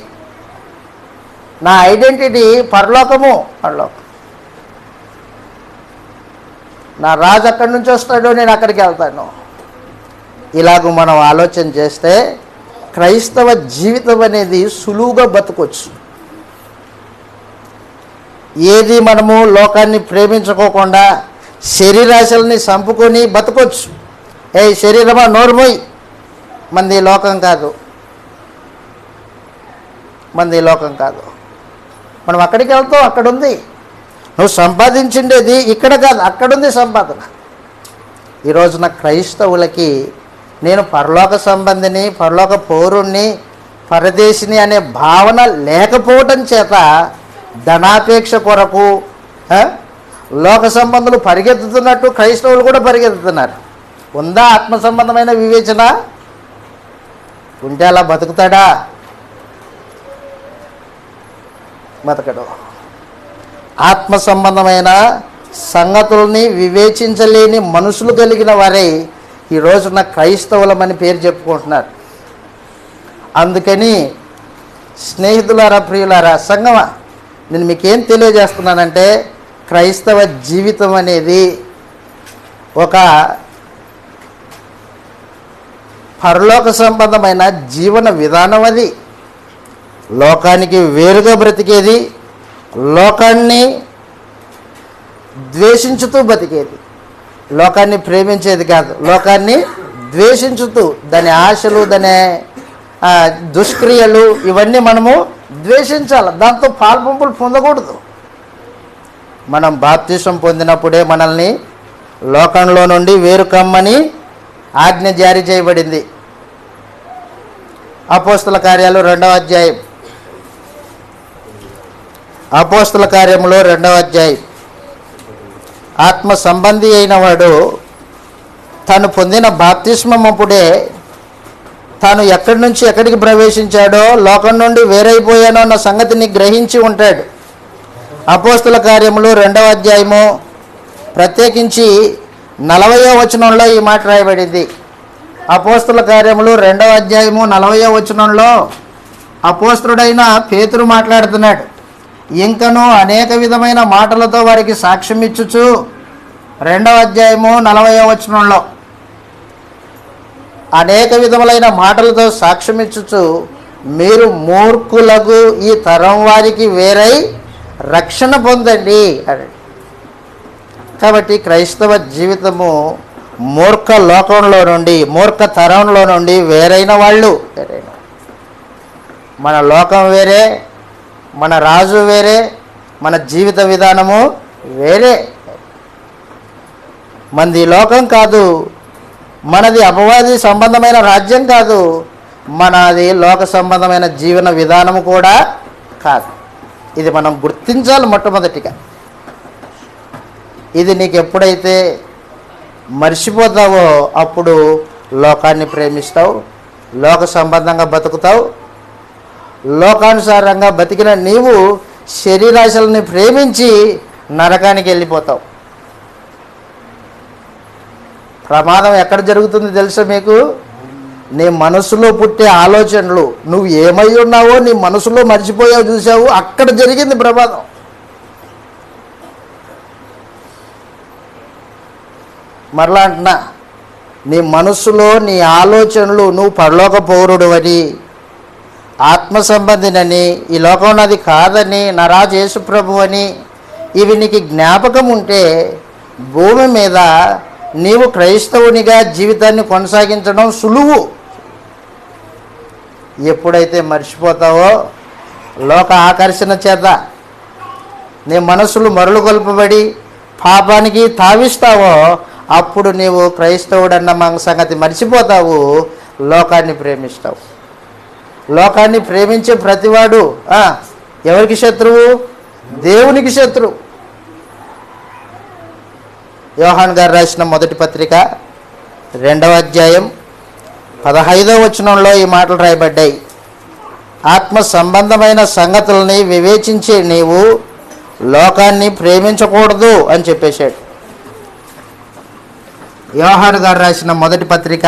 నా ఐడెంటిటీ పరలోకము. నా రాజు అక్కడి నుంచి వస్తాడు, నేను అక్కడికి వెళ్తాను. ఇలాగ మనం ఆలోచన చేస్తే క్రైస్తవ జీవితం అనేది సులువుగా బతకొచ్చు. ఏది మనము లోకాన్ని ప్రేమించుకోకుండా శరీరాశల్ని చంపుకొని బతకొచ్చు. శరీరమా నోరుమోయ్, మంది లోకం కాదు. మనం అక్కడికి వెళ్తాం, అక్కడుంది. నువ్వు సంపాదించిండేది ఇక్కడ కాదు, అక్కడుంది సంపాదన. ఈ రోజున క్రైస్తవులకి నేను పరలోక సంబంధిని, పరలోక పౌరుణ్ణి, పరదేశిని అనే భావన లేకపోవటం చేత ధనాపేక్ష కొరకు లోక సంబంధులు పరిగెత్తుతున్నట్టు క్రైస్తవులు కూడా పరిగెత్తుతున్నారు. ఉందా ఆత్మ సంబంధమైన వివేచన? ఉంటే అలా బతుకుతాడా? బతకడు. ఆత్మ సంబంధమైన సంగతుల్ని వివేచించలేని మనుషులు కలిగిన వారే ఈ రోజున క్రైస్తవులమని పేరు చెప్పుకుంటున్నారు. అందుకని స్నేహితులారా, ప్రియులారా, సంగమా, నేను మీకేం తెలియజేస్తున్నానంటే క్రైస్తవ జీవితం అనేది ఒక పరలోక సంబంధమైన జీవన విధానం. అది లోకానికి వేరుగా బ్రతికేది, లోకాన్ని ద్వేషించుతూ బతికేది. లోకాన్ని ప్రేమించేది కాదు, లోకాన్ని ద్వేషించుతూ దాని ఆశలు, దాని దుష్క్రియలు ఇవన్నీ మనము ద్వేషించాలి. దాంతో పాల్పంపులు పొందకూడదు. మనం బాప్తిసం పొందినప్పుడే మనల్ని లోకంలో నుండి వేరు కమ్మని ఆజ్ఞ జారీ చేయబడింది. అపోస్తల కార్యాలు 2వ అధ్యాయం. అపోస్తల కార్యములో 2వ అధ్యాయం. ఆత్మ సంబంధి అయిన వాడు తాను పొందిన బాప్తిస్మప్పుడే తాను ఎక్కడి నుంచి ఎక్కడికి ప్రవేశించాడో, లోకం నుండి వేరైపోయానో అన్న సంగతిని గ్రహించి ఉంటాడు. అపోస్తల కార్యములు 2వ అధ్యాయము ప్రత్యేకించి 40వ వచనంలో ఈ మాట రాయబడింది. అపోస్తల కార్యములు 2వ అధ్యాయము 40వ వచనంలో అపోస్తలుడైన పేతురు మాట్లాడుతున్నాడు. ఇంకను అనేక విధమైన మాటలతో వారికి సాక్ష్యం ఇచ్చుచు 2వ అధ్యాయము 40వ వచనంలో అనేక విధములైన మాటలతో సాక్ష్యం ఇచ్చుచు మీరు మూర్ఖులకు ఈ తరం వారికి వేరై రక్షణ పొందండి అని. కాబట్టి క్రైస్తవ జీవితము మూర్ఖ లోకంలో నుండి, మూర్ఖ తరంలో నుండి వేరైన వాళ్ళు. మన లోకం వేరే, మన రాజు వేరే, మన జీవిత విధానము వేరే. మనది లోకం కాదు, మనది అపవాది సంబంధమైన రాజ్యం కాదు, మనది లోక సంబంధమైన జీవన విధానము కూడా కాదు. ఇది మనం గుర్తించాలి మొట్టమొదటిగా. ఇది నీకు ఎప్పుడైతే మర్చిపోతావో అప్పుడు లోకాన్ని ప్రేమిస్తావు, లోక సంబంధంగా బతుకుతావు. లోకానుసారంగా బతికిన నీవు శరీరాశలని ప్రేమించి నరకానికి వెళ్ళిపోతావు. ప్రమాదం ఎక్కడ జరుగుతుంది తెలుసా మీకు? నీ మనసులో పుట్టే ఆలోచనలు, నువ్వు ఏమై ఉన్నావో నీ మనసులో మర్చిపోయావు, చూసావు, అక్కడ జరిగింది ప్రమాదం. మరలా అంటున్నా, నీ మనసులో నీ ఆలోచనలు నువ్వు పరలోక పౌరుడు అని, ఆత్మ సంబంధినని, ఈ లోకం నాది కాదని, నా రాజు యేసు ప్రభు అని ఇవి నీకు జ్ఞాపకం ఉంటే భూమి మీద నీవు క్రైస్తవునిగా జీవితాన్ని కొనసాగించడం సులువు. ఎప్పుడైతే మర్చిపోతావో, లోక ఆకర్షణ చేత నీ మనసులు మరలు కొల్పబడి పాపానికి తావిస్తావో అప్పుడు నీవు క్రైస్తవుడన్న సంగతి మర్చిపోతావు, లోకాన్ని ప్రేమిస్తావు. లోకాన్ని ప్రేమించే ప్రతివాడు ఎవరికి శత్రువు? దేవునికి శత్రువు. యోహాన్ గారు రాసిన మొదటి పత్రిక 2వ అధ్యాయం 15వ వచనంలో ఈ మాటలు రాయబడ్డాయి. ఆత్మ సంబంధమైన సంగతుల్ని వివేచించే నీవు లోకాన్ని ప్రేమించకూడదు అని చెప్పేశాడు. యోహాను గారు రాసిన మొదటి పత్రిక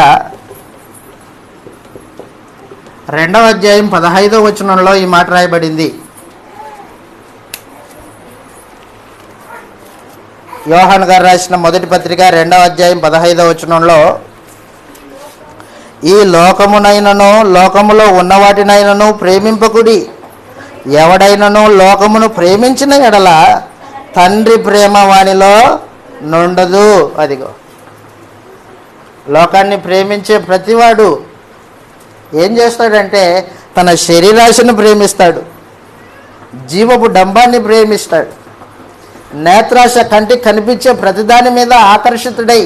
2వ అధ్యాయం 15వ వచనంలో ఈ మాట రాయబడింది. యోహాను గారు రాసిన మొదటి పత్రిక 2వ అధ్యాయం 15వ వచనంలో, ఈ లోకమునైనను లోకములో ఉన్న వాటినైనను ప్రేమింపకుడి. ఎవడైనను లోకమును ప్రేమించిన ఎడల తండ్రి ప్రేమ వానిలో నుండదు. అదిగో, లోకాన్ని ప్రేమించే ప్రతివాడు ఏం చేస్తాడంటే తన శరీరాశను ప్రేమిస్తాడు, జీవపు డంబాన్ని ప్రేమిస్తాడు, నేత్రాశ కంటికి కనిపించే ప్రతిదాని మీద ఆకర్షితుడై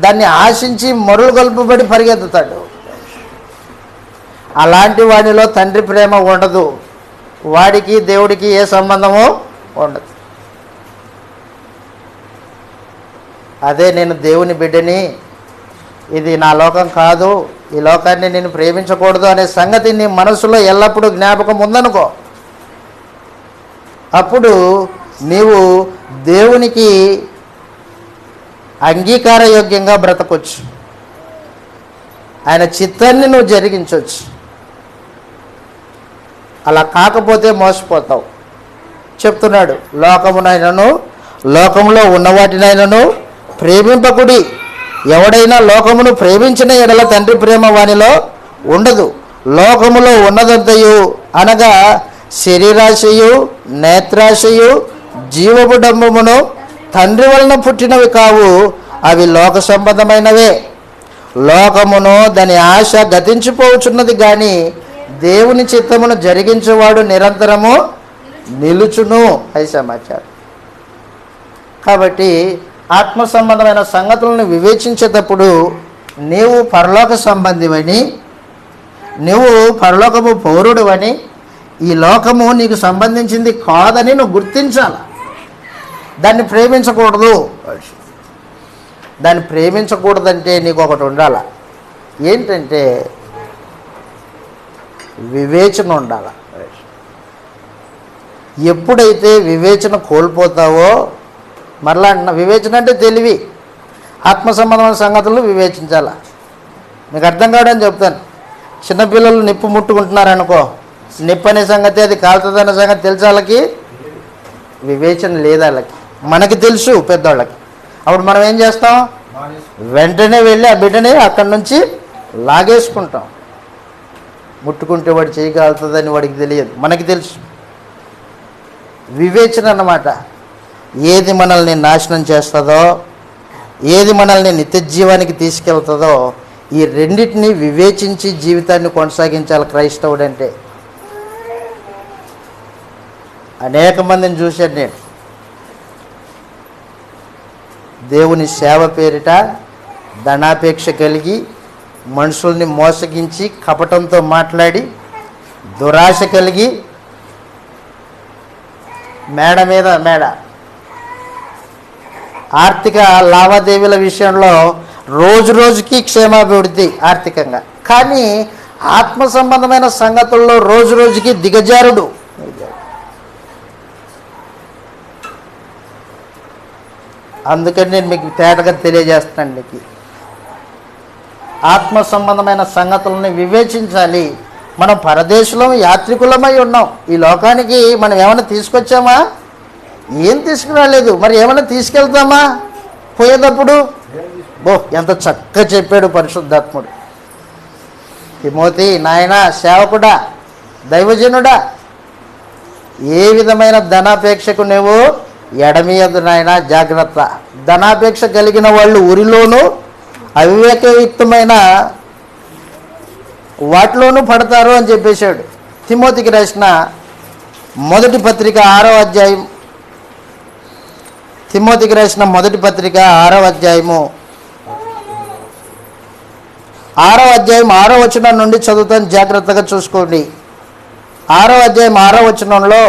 దాన్ని ఆశించి మరులు గొల్పబడి పరిగెత్తుతాడు. అలాంటి వాడిలో తండ్రి ప్రేమ ఉండదు. వాడికి దేవుడికి ఏ సంబంధమో ఉండదు. అదే నేను దేవుని బిడ్డని, ఇది నా లోకం కాదు, ఈ లోకాన్ని నేను ప్రేమించకూడదు అనే సంగతి నీ మనసులో ఎల్లప్పుడూ జ్ఞాపకం ఉందనుకో, అప్పుడు నీవు దేవునికి అంగీకారయోగ్యంగా బ్రతకొచ్చు, ఆయన చిత్తాన్ని నువ్వు జరిగించవచ్చు. అలా కాకపోతే మోసపోతావు. చెప్తున్నాడు, లోకమునైనను లోకంలో ఉన్నవాటినైనను ప్రేమింపకుడి. ఎవడైనా లోకమును ప్రేమించిన ఎడల తండ్రి ప్రేమ వానిలో ఉండదు. లోకములో ఉన్నదంతయు అనగా శరీరాశయు, నేత్రాశయు, జీవపు డంబమును తండ్రి వలన పుట్టినవి కావు, అవి లోక సంబంధమైనవే. లోకమును దాని ఆశ గతించిపోవచ్చున్నది కానీ దేవుని చిత్తమును జరిగించేవాడు నిరంతరము నిలుచును అది సమాచారం. కాబట్టి ఆత్మ సంబంధమైన సంగతులను వివేచించేటప్పుడు నీవు పరలోక సంబంధివని, నువ్వు పరలోకము పౌరుడు అని, ఈ లోకము నీకు సంబంధించింది కాదని నువ్వు గుర్తించాలి. దాన్ని ప్రేమించకూడదు. దాన్ని ప్రేమించకూడదంటే నీకు ఒకటి ఉండాలి. ఏంటంటే వివేచన ఉండాలి. ఎప్పుడైతే వివేచన కోల్పోతావో, మరలా వివేచన అంటే తెలివి, ఆత్మ సంబంధమైన సంగతులు వివేచించాలి. మీకు అర్థం కావడానికి చెప్తాను. చిన్నపిల్లలు నిప్పు ముట్టుకుంటున్నారనుకో, నిప్పనే సంగతి, అది కాలుతుందన్న సంగతి తెలుసు వాళ్ళకి? వివేచన లేదు వాళ్ళకి. మనకి తెలుసు పెద్దవాళ్ళకి. అప్పుడు మనం ఏం చేస్తాం? వెంటనే వెళ్ళి ఆ బిడ్డని అక్కడి నుంచి లాగేసుకుంటాం. ముట్టుకుంటే వాడు చేయి కాలుతుందని వాడికి తెలియదు, మనకి తెలుసు. వివేచన అన్నమాట. ఏది మనల్ని నాశనం చేస్తుందో, ఏది మనల్ని నిత్య జీవానికి తీసుకెళ్తుందో, ఈ రెండింటినీ వివేచించి జీవితాన్ని కొనసాగించాలి క్రైస్తవుడు అంటే. అనేక మందిని చూశాను నేను. దేవుని సేవ పేరిట ధనాపేక్ష కలిగి, మనుషుల్ని మోసగించి, కపటంతో మాట్లాడి, దురాశ కలిగి, మేడ మీద మేడ, ఆర్థిక లావాదేవీల విషయంలో రోజు రోజుకి క్షేమాభివృద్ధి ఆర్థికంగా, కానీ ఆత్మ సంబంధమైన సంగతుల్లో రోజు రోజుకి దిగజారుడు. అందుకని నేను మీకు తేటగా తెలియజేస్తున్నాను. మీకు ఆత్మ సంబంధమైన సంగతులని వివేచించాలి. మనం పరదేశంలో యాత్రికులమై ఉన్నాం. ఈ లోకానికి మనం ఏమైనా తీసుకొచ్చామా? ఏం తీసుకురాలేదు. మరి ఏమైనా తీసుకెళ్తామా పోయేటప్పుడు? ఎంత చక్కగా చెప్పాడు పరిశుద్ధాత్ముడు. తిమోతి నాయన, సేవకుడా, దైవజనుడా, ఏ విధమైన ధనాపేక్షకు నువ్వు ఎడమీయదు నాయన, జాగ్రత్త. ధనాపేక్ష కలిగిన వాళ్ళు ఊరిలోనూ అవివేకయుక్తమైన వాటిలోనూ పడతారు అని చెప్పేశాడు. తిమోతికి రాసిన మొదటి పత్రిక 6వ అధ్యాయం, తిమోతికి రాసిన మొదటి పత్రిక 6వ అధ్యాయము 6వ వచనం నుండి చదువుతాను, జాగ్రత్తగా చూసుకోండి. 6వ అధ్యాయం 6వ వచనంలో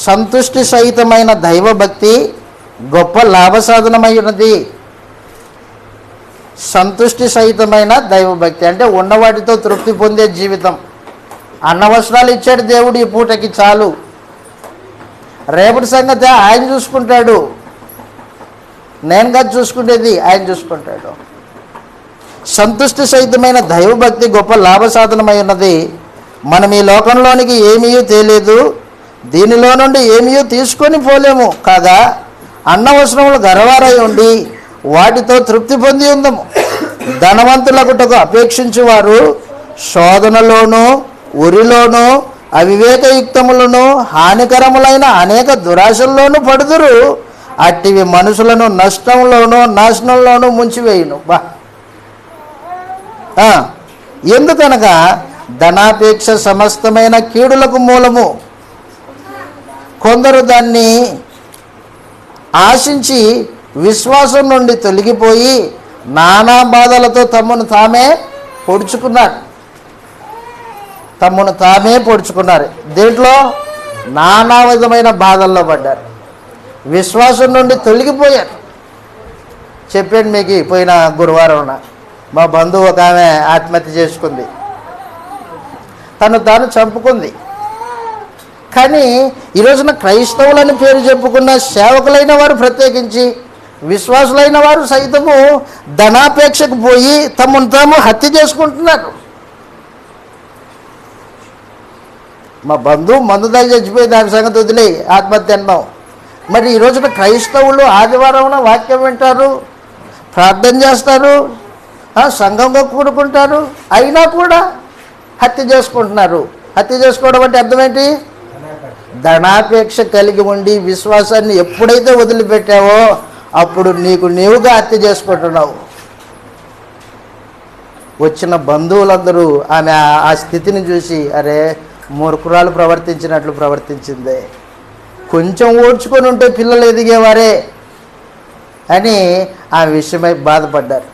సంతుష్టి సహితమైన దైవభక్తి గొప్ప లాభసాధనమై ఉన్నది. సంతుష్టి సహితమైన దైవభక్తి అంటే ఉన్నవాటితో తృప్తి పొందే జీవితం. అన్నవసరాలు ఇచ్చాడు దేవుడు, ఈ పూటకి చాలు. రేపటి సంగతి ఆయన చూసుకుంటాడు. నేను కాదు చూసుకునేది, ఆయన చూసుకుంటాడు. సంతుష్టి సహితమైన దైవభక్తి గొప్ప లాభసాధనమై ఉన్నది. మనం ఈ లోకంలోనికి ఏమీ తేలేదు, దీనిలో నుండి ఏమీ తీసుకొని పోలేము. కాగా అన్నవసరములు గర్వారై ఉండి వాటితో తృప్తి పొంది ఉందము. ధనవంతులకుటకు అపేక్షించువారు శోధనలోను, ఉరిలోను, అవివేకయుక్తములను, హానికరములైన అనేక దురాశల్లోనూ పడుదురు. అట్టివి మనుషులను నష్టంలోనూ నాశనంలోనూ ముంచివేయును. ఎందుకనగా ధనాపేక్ష సమస్తమైన కీడులకు మూలము. కొందరు దాన్ని ఆశించి విశ్వాసం నుండి తొలగిపోయి నానా బాధలతో తమను తామే పొడుచుకున్నారు. దేంట్లో? నానా విధమైన బాధల్లో పడ్డారు. విశ్వాసం నుండి తొలగిపోయారు. చెప్పాను మీకు పోయిన గురువారం. మా బంధువు ఒక ఆమె ఆత్మహత్య చేసుకుంది, తాను చంపుకుంది. కానీ ఈరోజున క్రైస్తవులని పేరు చెప్పుకున్న సేవకులైన వారు, ప్రత్యేకించి విశ్వాసులైన వారు సైతము ధనాపేక్షకు పోయి తమను తాము హత్య చేసుకుంటున్నారు. మా బంధువు మందుదాలు చచ్చిపోయి దాని సంగతి వదిలే ఆత్మహత్య అన్నాం. మరి ఈ రోజున క్రైస్తవులు ఆదివారం వాక్యం వింటారు, ప్రార్థన చేస్తారు, సంఘంగా కూడుకుంటారు, అయినా కూడా హత్య చేసుకుంటున్నారు. హత్య చేసుకోవడం అంటే అర్థం ఏంటి? ధనాపేక్ష కలిగి ఉండి విశ్వాసాన్ని ఎప్పుడైతే వదిలిపెట్టావో అప్పుడు నీవుగా హత్య చేసుకుంటున్నావు. వచ్చిన బంధువులందరూ ఆమె ఆ స్థితిని చూసి, అరే మూర్ఖురాలు ప్రవర్తించినట్లు ప్రవర్తించిందే, కొంచెం ఓడ్చుకొని ఉంటే పిల్లలు ఎదిగేవారే అని ఆ విషయమై బాధపడ్డారు.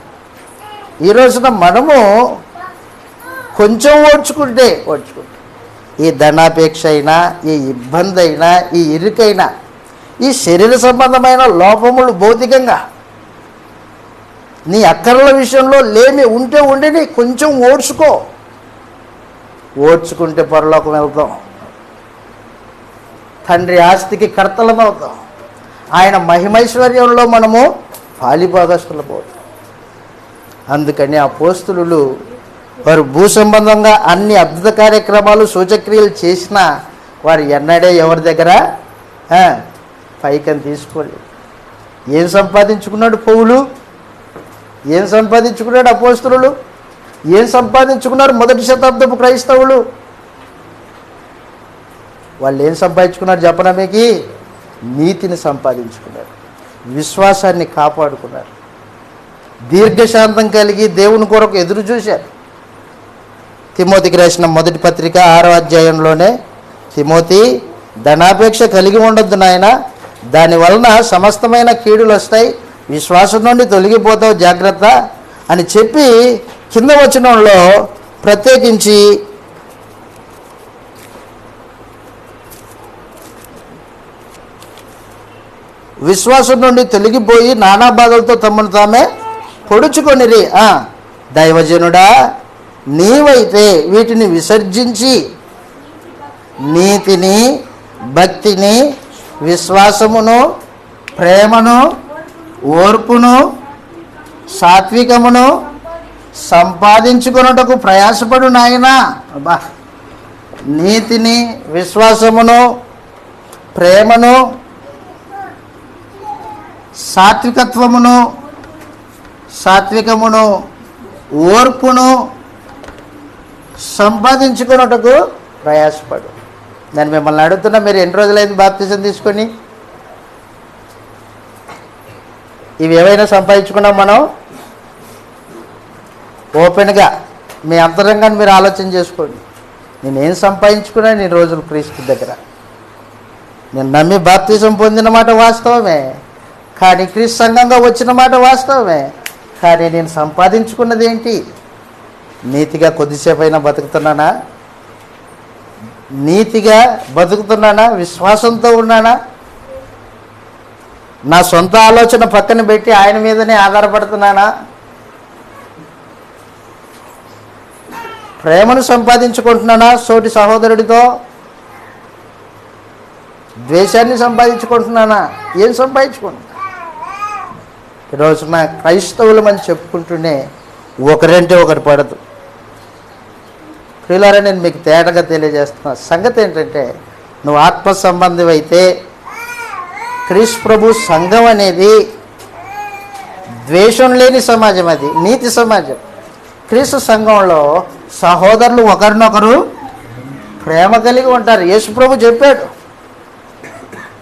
ఈ రోజున మనము కొంచెం ఓడ్చుకుంటే ఈ ధనాపేక్ష అయినా, ఈ ఇబ్బంది అయినా, ఈ ఇరుకైనా, ఈ శరీర సంబంధమైన లోపములు భౌతికంగా నీ అక్కర్ల విషయంలో లేమి ఉంటే ఉండిని కొంచెం ఓడ్చుకుంటే పరలోకం వెళ్తాం. తండ్రి ఆస్తికి కర్తలమవుతాం. ఆయన మహిమైశ్వర్యంలో మనము పాలిభాగస్తులమవుతాం. అందుకని అపోస్తలులు వారు భూ సంబంధంగా అన్ని అద్భుత కార్యక్రమాలు సూచక్రియలు చేసినా వారు ఎన్నడే ఎవరి దగ్గర పైకని తీసుకోలేదు. ఏం సంపాదించుకున్నాడు పౌలు? ఏం సంపాదించుకున్నాడు అపోస్తలులు? ఏం సంపాదించుకున్నారు మొదటి శతాబ్దపు క్రైస్తవులు? వాళ్ళు ఏం సంపాదించుకున్నారు చెప్పనా మీకు? నీతిని సంపాదించుకున్నారు, విశ్వాసాన్ని కాపాడుకున్నారు, దీర్ఘశాంతం కలిగి దేవుని కొరకు ఎదురు చూశారు. తిమోతికి రాసిన మొదటి పత్రిక 6వ అధ్యాయంలోనే, తిమోతి ధనాపేక్ష కలిగి ఉండొద్దు నాయన, దాని వలన సమస్తమైన కీడులు వస్తాయి, విశ్వాసం నుండి తొలగిపోతావు జాగ్రత్త అని చెప్పి కింద వచనంలో ప్రత్యేకించి విశ్వాసం నుండి తొలగిపోయి నానా బాధలతో తమను తామే పొడుచుకొనిరి. దైవజనుడా, నీవైతే వీటిని విసర్జించి నీతిని, భక్తిని, విశ్వాసమును, ప్రేమను, ఓర్పును, సాత్వికమును సంపాదించుకొనుటకు ప్రయాసపడు నాయనా. అబ్బా, నీతిని, విశ్వాసమును, ప్రేమను, సాత్వికమును, ఓర్పును సంపాదించుకున్నట్టుకు ప్రయాసపడు. నేను మిమ్మల్ని అడుగుతున్నా, మీరు ఎన్ని రోజులైంది బాప్తిజం తీసుకొని? ఇవి ఏవైనా సంపాదించుకున్నాం మనం? ఓపెన్గా మీ అంతరంగాన్ని మీరు ఆలోచన చేసుకోండి. నేనేం సంపాదించుకున్నా నేను రోజులు క్రీస్తు దగ్గర? నేను నమ్మి బాప్తిజం పొందిన మాట వాస్తవమే, కానీ క్రీస్తు సంఘంగా వచ్చిన మాట వాస్తవమే, కానీ నేను సంపాదించుకున్నది ఏంటి? నీతిగా కొద్దిసేపు అయినా బతుకుతున్నానా? నీతిగా బతుకుతున్నానా? విశ్వాసంతో ఉన్నానా? నా సొంత ఆలోచన పక్కన పెట్టి ఆయన మీదనే ఆధారపడుతున్నానా? ప్రేమను సంపాదించుకుంటున్నానా సోటి సహోదరుడితో? ద్వేషాన్ని సంపాదించుకుంటున్నానా? ఏం సంపాదించుకుంటున్నా? ఈరోజున క్రైస్తవులమని చెప్పుకుంటూనే ఒకరంటే ఒకటి పడదు. ప్రియులారా, నేను మీకు తేటగా తెలియజేస్తున్నా సంగతి ఏంటంటే, నువ్వు ఆత్మ సంబంధం అయితే క్రీస్తు ప్రభు సంఘం అనేది ద్వేషం లేని సమాజం, అది నీతి సమాజం. క్రీస్తు సంఘంలో సహోదరులు ఒకరినొకరు ప్రేమ కలిగి ఉంటారు. యేసు ప్రభు చెప్పాడు,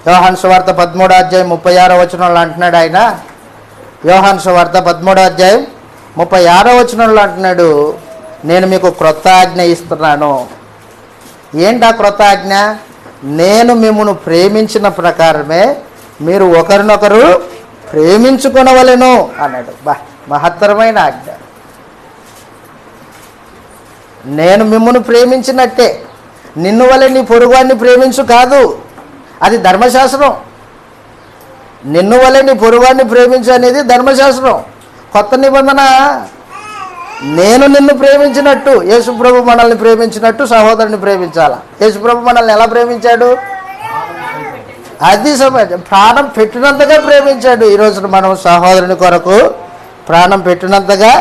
యోహాను సువార్త 13వ అధ్యాయం 36వ వచనంలో అంటున్నాడు ఆయన. యోహాను సువార్త 13వ అధ్యాయం 36వ వచనంలో అంటున్నాడు, నేను మీకు క్రొత్త ఆజ్ఞ ఇస్తున్నాను. ఏంటి ఆ క్రొత్త ఆజ్ఞ? నేను మిమ్మల్ని ప్రేమించిన ప్రకారమే మీరు ఒకరినొకరు ప్రేమించుకొనవలెను అన్నాడు. మహత్తరమైన ఆజ్ఞ. నేను మిమ్మల్ని ప్రేమించినట్టే, నిన్ను వలె నీ పొరుగువాన్ని ప్రేమించు కాదు, అది ధర్మశాస్త్రం. నిన్ను వలె నీ పొరుగువాన్ని ప్రేమించు అనేది ధర్మశాస్త్రం. కొత్త నిబంధన, నేను నిన్ను ప్రేమించినట్టు, యేసుప్రభు మనల్ని ప్రేమించినట్టు సహోదరుని ప్రేమించాలా. యేసుప్రభు మనల్ని ఎలా ప్రేమించాడు? అది సమాజం. ప్రాణం పెట్టినంతగా ప్రేమించాడు. ఈరోజు మనం సహోదరుని కొరకు ప్రాణం పెట్టినంతగా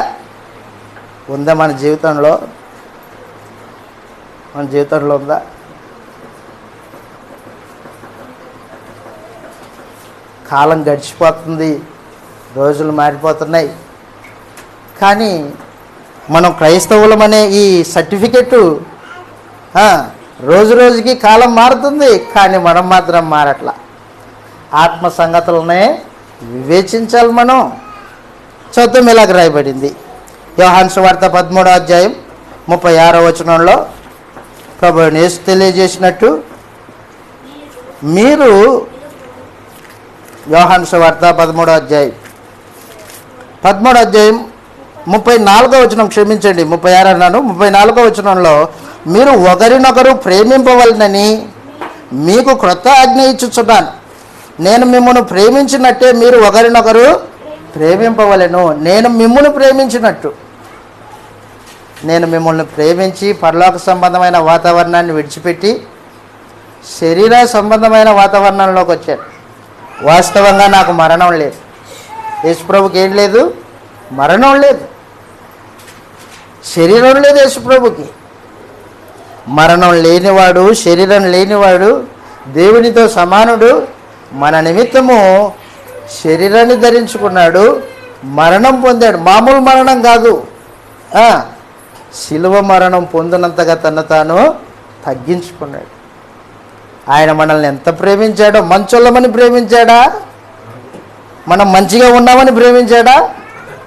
ఉందా మన జీవితంలో? మన జీవితంలో ఉందా? కాలం గడిచిపోతుంది, రోజులు మారిపోతున్నాయి, కానీ మనం క్రైస్తవులమనే ఈ సర్టిఫికెట్టు రోజు రోజుకి కాలం మారుతుంది, కానీ మనం మాత్రం మారట్లా. ఆత్మ సంగతులనే వివేచించాలి మనం. చదువు ఇలాగ రాయబడింది యోహాను సువార్త 13వ అధ్యాయం 36వ వచనంలో ప్రభువు యేసు తెలియజేసినట్టు, మీరు యోహాను సువార్త 13వ అధ్యాయం 34వ వచనం, క్షమించండి 36 అన్నాను, 34వ వచనంలో మీరు ఒకరినొకరు ప్రేమింపవలనని మీకు క్రొత్త ఆజ్ఞ ఇచ్చుచున్నాను. నేను మిమ్మల్ని ప్రేమించినట్టే మీరు ఒకరినొకరు ప్రేమింపవలెను. నేను మిమ్మల్ని ప్రేమించినట్టు, నేను మిమ్మల్ని ప్రేమించి పరలోక సంబంధమైన వాతావరణాన్ని విడిచిపెట్టి శరీర సంబంధమైన వాతావరణంలోకి వచ్చాను. వాస్తవంగా నాకు మరణం లేదు, యేసుప్రభుకి ఏం లేదు, మరణం లేదు. శరీరం లేదు యేసుప్రభుకి. మరణం లేనివాడు, శరీరం లేనివాడు, దేవునితో సమానుడు. మన నిమిత్తము శరీరాన్ని ధరించుకున్నాడు, మరణం పొందాడు. మామూలు మరణం కాదు, శిలువ మరణం పొందినంతగా తను తాను తగ్గించుకున్నాడు. ఆయన మనల్ని ఎంత ప్రేమించాడో. మంచోళ్ళమని ప్రేమించాడా? మనం మంచిగా ఉన్నామని ప్రేమించాడా?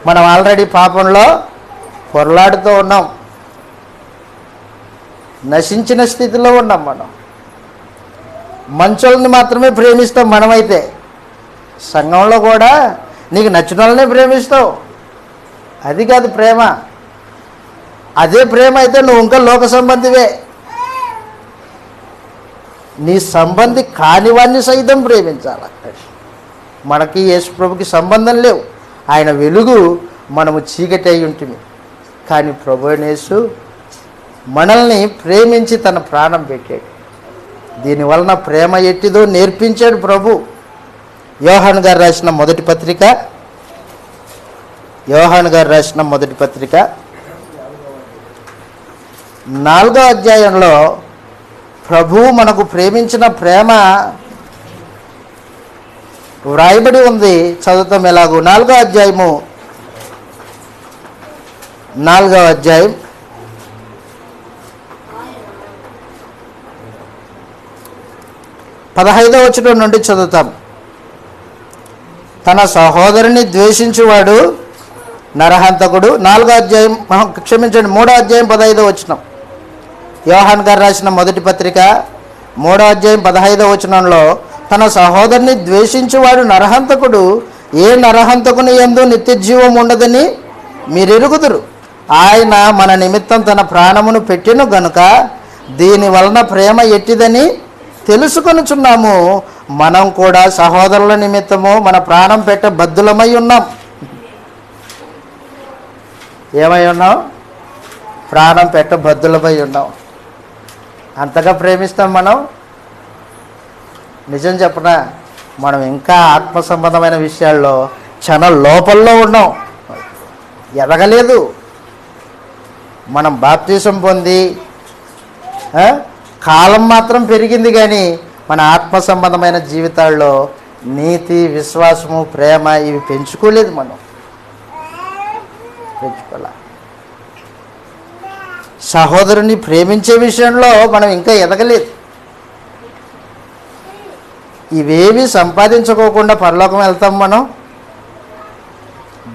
మనం ఆల్రెడీ పాపంలో పొరలాడుతూ ఉన్నాం, నశించిన స్థితిలో ఉన్నాం. మనం మంచోళ్ళని మాత్రమే ప్రేమిస్తాం. మనమైతే సంఘంలో కూడా నీకు నచ్చిన వాళ్ళనే ప్రేమిస్తావు. అది కాదు ప్రేమ. అదే ప్రేమ అయితే నువ్వు ఇంకా లోక సంబంధివే. నీ సంబంధి కానివాడిని సైతం ప్రేమించాలి. మనకి యేసుప్రభుకి సంబంధం లేవు. ఆయన వెలుగు, మనము చీకటి అయి ఉంటుంది. కానీ ప్రభు యేసు మనల్ని ప్రేమించి తన ప్రాణం పెట్టాడు. దీనివలన ప్రేమ ఎట్టిదో నేర్పించాడు ప్రభు. యోహాను గారు రాసిన మొదటి పత్రిక, యోహాను గారు రాసిన మొదటి పత్రిక 4వ అధ్యాయంలో ప్రభువు మనకు ప్రేమించిన ప్రేమ వ్రాయబడి ఉంది. చదువుతాం ఎలాగూ. 4వ అధ్యాయము, 4వ అధ్యాయం 15వ వచనం నుండి చదువుతాం. తన సహోదరుని ద్వేషించువాడు నరహంతకుడు. 4వ అధ్యాయం, క్షమించండి, 3వ అధ్యాయం 15వ వచనం. యోహాను గారు రాసిన మొదటి పత్రిక 3వ అధ్యాయం 15వ వచనంలో, తన సహోదరుని ద్వేషించువాడు నరహంతకుడు. ఏ నరహంతకుని యందు నిత్య జీవం ఉండదని మీరెరుగుదురు. ఆయన మన నిమిత్తం తన ప్రాణమును పెట్టెను గనుక దీని వలన ప్రేమ ఎట్టిదని తెలుసుకొనుచున్నాము. మనం కూడా సహోదరుల నిమిత్తము మన ప్రాణం పెట్ట బద్దులమై ఉన్నాం. ఏమై ఉన్నాం? ప్రాణం పెట్ట బద్దులమై ఉన్నాం. అంతగా ప్రేమిస్తాం మనం. నిజం చెప్పనా, మనం ఇంకా ఆత్మ సంబంధమైన విషయాల్లో చాలా లోపల్లో ఉన్నాం, ఎదగలేదు. మనం బాప్తిసం పొంది కాలం మాత్రం పెరిగింది, కానీ మన ఆత్మ సంబంధమైన జీవితాల్లో నీతి, విశ్వాసము, ప్రేమ ఇవి పెంచుకోలేదు. మనం పెంచుకోలే. సహోదరుని ప్రేమించే విషయంలో మనం ఇంకా ఎదగలేదు. ఇవేవి సంపాదించుకోకుండా పరలోకం వెళ్తాం మనం?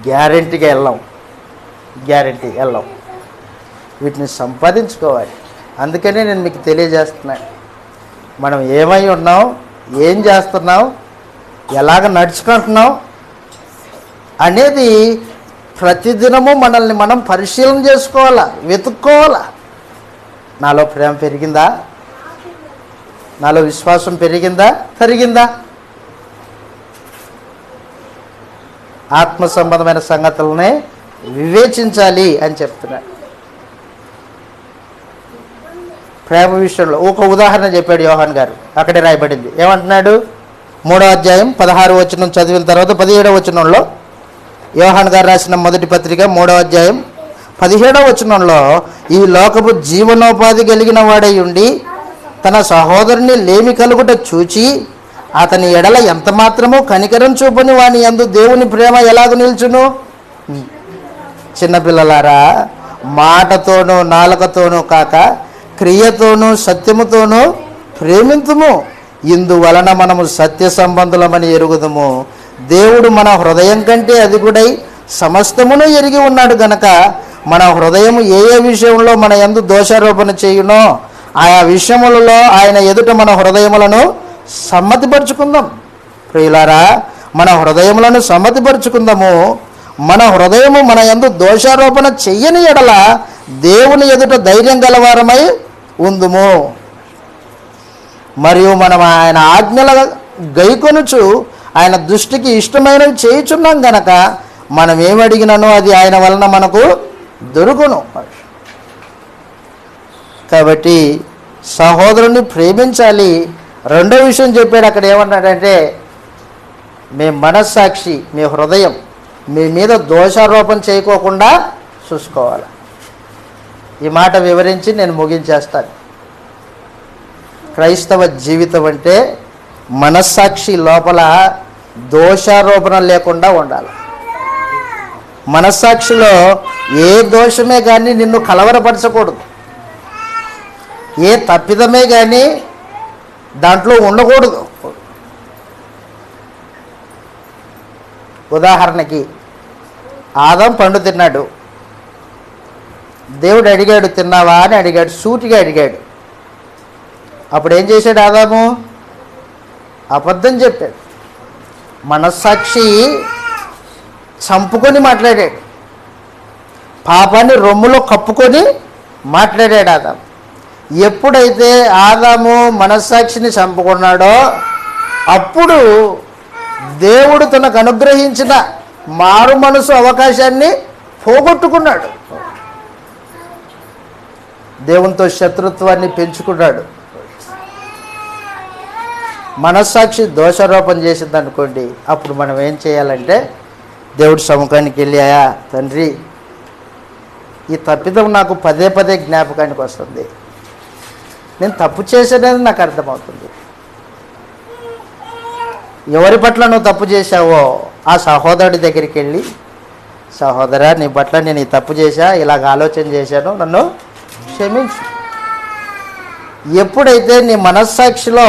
గ్యారెంటీగా వెళ్ళాం. వీటిని సంపాదించుకోవాలి. అందుకనే నేను మీకు తెలియజేస్తున్నాను, మనం ఏమై ఉన్నాం, ఏం చేస్తున్నాం, ఎలాగ నడుచుకుంటున్నాం అనేది ప్రతిదినము మనల్ని మనం పరిశీలన చేసుకోవాలా, వెతుక్కోవాలా. నాలో ప్రేమ పెరిగిందా? నాలో విశ్వాసం పెరిగిందా, తరిగిందా? ఆత్మ సంబంధమైన సంగతులనే వివేచించాలి అని చెప్తున్నాడు. ప్రేమ విషయంలో ఒక ఉదాహరణ చెప్పాడు యోహాన్ గారు. అక్కడే రాయబడింది. ఏమంటున్నాడు? 3వ అధ్యాయం 16వ వచనం చదివిన తర్వాత 17వ వచనంలో, యోహాన్ గారు రాసిన మొదటి పత్రిక 3వ అధ్యాయం 17వ వచనంలో, ఈ లోకపు జీవనోపాధి కలిగిన వాడై ఉండి తన సహోదరుని లేమి కలుగుట చూచి అతని ఎడల ఎంత మాత్రమో కనికరం చూపని వాని యందు దేవుని ప్రేమ ఎలాగ నిల్చును? చిన్నపిల్లలారా, మాటతోనూ నాలుకతోనూ కాక క్రియతోనూ సత్యముతోనూ ప్రేమింతుము. ఇందువలన మనము సత్య సంబంధులమని ఎరుగుదుము. దేవుడు మన హృదయం కంటే అధికుడై సమస్తమును ఎరిగి ఉన్నాడు గనక మన హృదయము ఏ ఏ విషయంలో మన యందు దోషారోపణ చేయునో ఆయా విషయములలో ఆయన ఎదుట మన హృదయములను సమ్మతిపరుచుకుందాం. ప్రియులారా, మన హృదయములను సమ్మతిపరుచుకుందాము. మన హృదయము మన యందు దోషారోపణ చెయ్యని ఎడల దేవుని ఎదుట ధైర్యం గలవారమై ఉందుము. మరియు మనం ఆయన ఆజ్ఞల గైకొనుచు ఆయన దృష్టికి ఇష్టమైనవి చేయుచున్నాం గనక మనం ఏమడిగినానో అది ఆయన వలన మనకు దొరుకును. కాబట్టి సహోదరుని ప్రేమించాలి. రెండో విషయం చెప్పాడు అక్కడ. ఏమన్నాడంటే, మీ మనస్సాక్షి, మీ హృదయం మీ మీద దోషారోపణ చేయకోకుండా చూసుకోవాలి. ఈ మాట వివరించి నేను ముగించేస్తాను. క్రైస్తవ జీవితం అంటే మనస్సాక్షి లోపల దోషారోపణ లేకుండా ఉండాలి. మనస్సాక్షిలో ఏ దోషమే కానీ నిన్ను కలవరపరచకూడదు, ఏ తప్పిదమే కానీ దాంట్లో ఉండకూడదు. ఉదాహరణకి ఆదాం పండు తిన్నాడు. దేవుడు అడిగాడు, తిన్నావా అని అడిగాడు, సూటిగా అడిగాడు. అప్పుడు ఏం చేశాడు ఆదాము? అబద్ధం చెప్పాడు. మనస్సాక్షి చంపుకొని మాట్లాడాడు, పాపాన్ని రొమ్ములో కప్పుకొని మాట్లాడాడు ఆదాము. ఎప్పుడైతే ఆదాము మనస్సాక్షిని చంపుకున్నాడో అప్పుడు దేవుడు తనకు అనుగ్రహించిన మారు మనసు అవకాశాన్ని పోగొట్టుకున్నాడు. దేవునితో శత్రుత్వాన్ని పెంచుకున్నాడు. మనస్సాక్షి దోషారోపణ చేసింది అనుకోండి, అప్పుడు మనం ఏం చేయాలంటే దేవుడి సముఖానికి వెళ్ళి, అయ్యా తండ్రి, ఈ తప్పిదం నాకు పదే పదే జ్ఞాపకానికి వస్తుంది, నేను తప్పు చేసేదని నాకు అర్థమవుతుంది. ఎవరి పట్ల నువ్వు తప్పు చేశావో ఆ సహోదరుడి దగ్గరికి వెళ్ళి, సహోదరా, నీ పట్ల నేను ఈ తప్పు చేశా, ఇలాగ ఆలోచన చేశాను, నన్ను క్షమించు. ఎప్పుడైతే నీ మనస్సాక్షిలో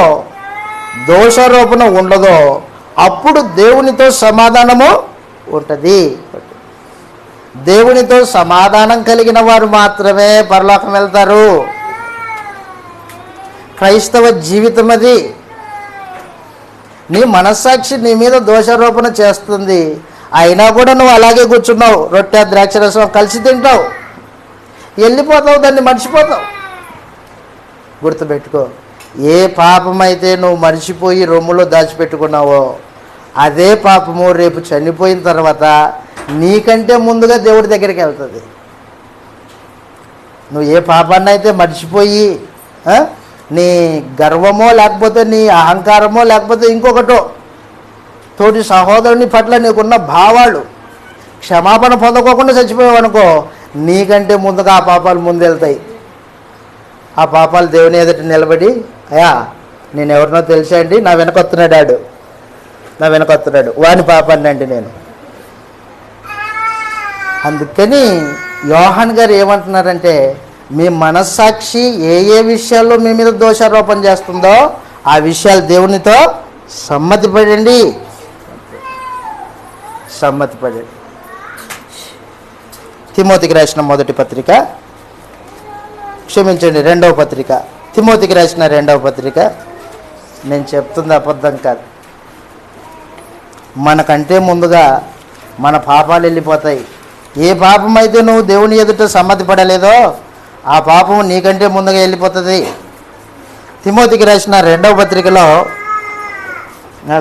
దోషారోపణ ఉండదో అప్పుడు దేవునితో సమాధానము ఉంటుంది. దేవునితో సమాధానం కలిగిన వారు మాత్రమే పరలోకం వెళ్తారు. క్రైస్తవ జీవితం అది. నీ మనస్సాక్షి నీ మీద దోషారోపణ చేస్తుంది, అయినా కూడా నువ్వు అలాగే కూర్చున్నావు, రొట్టె ద్రాక్షరసం కలిసి తింటావు, వెళ్ళిపోతావు, దాన్ని మర్చిపోతావు. గుర్తుపెట్టుకో, ఏ పాపమైతే నువ్వు మర్చిపోయి రొమ్ములో దాచిపెట్టుకున్నావో అదే పాపము రేపు చనిపోయిన తర్వాత నీకంటే ముందుగా దేవుడి దగ్గరికి వెళ్తుంది. నువ్వు ఏ పాపాన్ని అయితే మర్చిపోయి నీ గర్వమో లేకపోతే నీ అహంకారమో లేకపోతే ఇంకొకటో తోటి సహోదరుని పట్ల నీకున్న భావాలు క్షమాపణ పొందకోకుండా చచ్చిపోయావు అనుకో, నీకంటే ముందుగా ఆ పాపాలు ముందెళ్తాయి. ఆ పాపాలు దేవుని ఎదుట నిలబడి, అయ్యా నేను ఎవరినో తెలుసా అండి, నా వెనకొస్తున్నాడు, నా వెనకొస్తున్నాడు, వాని పాపాన్ని అండి నేను. అందుకని యోహాన్ గారు ఏమంటున్నారంటే, మీ మనస్సాక్షి ఏ ఏ విషయాల్లో మీ మీద దోషారోపణ చేస్తుందో ఆ విషయాలు దేవునితో సమ్మతిపడండి. తిమోతికి రాసిన మొదటి పత్రిక, క్షమించండి, రెండవ పత్రిక, తిమోతికి రాసిన రెండవ పత్రిక. నేను చెప్తుంది అబద్ధం కాదు. మనకంటే ముందుగా మన పాపాలు వెళ్ళిపోతాయి. ఏ పాపం అయితే నువ్వు దేవుని ఎదుట సమ్మతి పడలేదో ఆ పాపం నీకంటే ముందుగా వెళ్ళిపోతుంది. తిమోతికి రాసిన రెండవ పత్రికలో,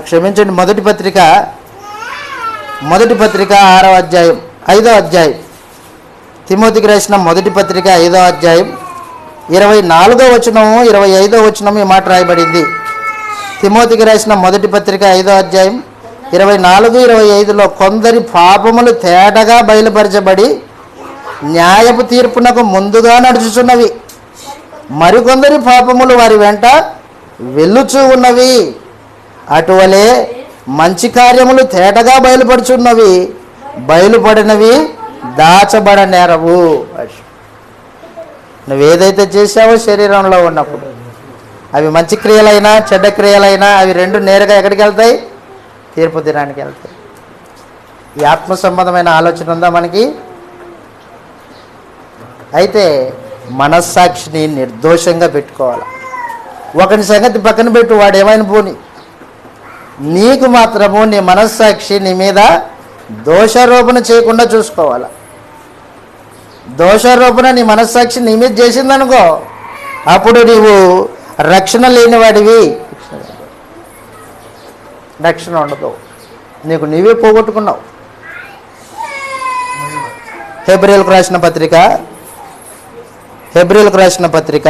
క్షమించండి, మొదటి పత్రిక 6వ అధ్యాయం 5వ అధ్యాయం, తిమోతికి రాసిన మొదటి పత్రిక 5వ అధ్యాయం 24వ వచనము 25వ వచనము ఈ మాట రాయబడింది. తిమోతికి రాసిన మొదటి పత్రిక 5వ అధ్యాయం 24, 25లో కొందరి పాపములు తేటగా బయలుపరచబడి న్యాయపు తీర్పునకు ముందుగా నడుచుచున్నవి, మరికొందరి పాపములు వారి వెంట వెళ్ళుచూ ఉన్నవి. అటువలే మంచి కార్యములు తేటగా బయలుపడుచున్నవి, బయలుపడినవి దాచబడనేరవు. నువ్వేదైతే చేసావో శరీరంలో ఉన్నప్పుడు, అవి మంచి క్రియలైనా చెడ్డ క్రియలైనా అవి రెండు నేరుగా ఎక్కడికి వెళ్తాయి? తీర్పు దినానికి వెళ్తాయి. ఈ ఆత్మ సంబంధమైన ఆలోచన ఉందా మనకి? అయితే మనస్సాక్షిని నిర్దోషంగా పెట్టుకోవాలి. ఒకని సంగతి పక్కన పెట్టు, వాడు ఏమైనా పోని, నీకు మాత్రము నీ మనస్సాక్షి నీ మీద దోషారోపణ చేయకుండా చూసుకోవాలి. దోషారోపణ నీ మనస్సాక్షి నీ మీద చేసిందనుకో, అప్పుడు నీవు రక్షణ లేనివాడివి, రక్షణ ఉండదు, నీకు నీవే పోగొట్టుకున్నావు. హెబ్రీయులకు రాసిన పత్రిక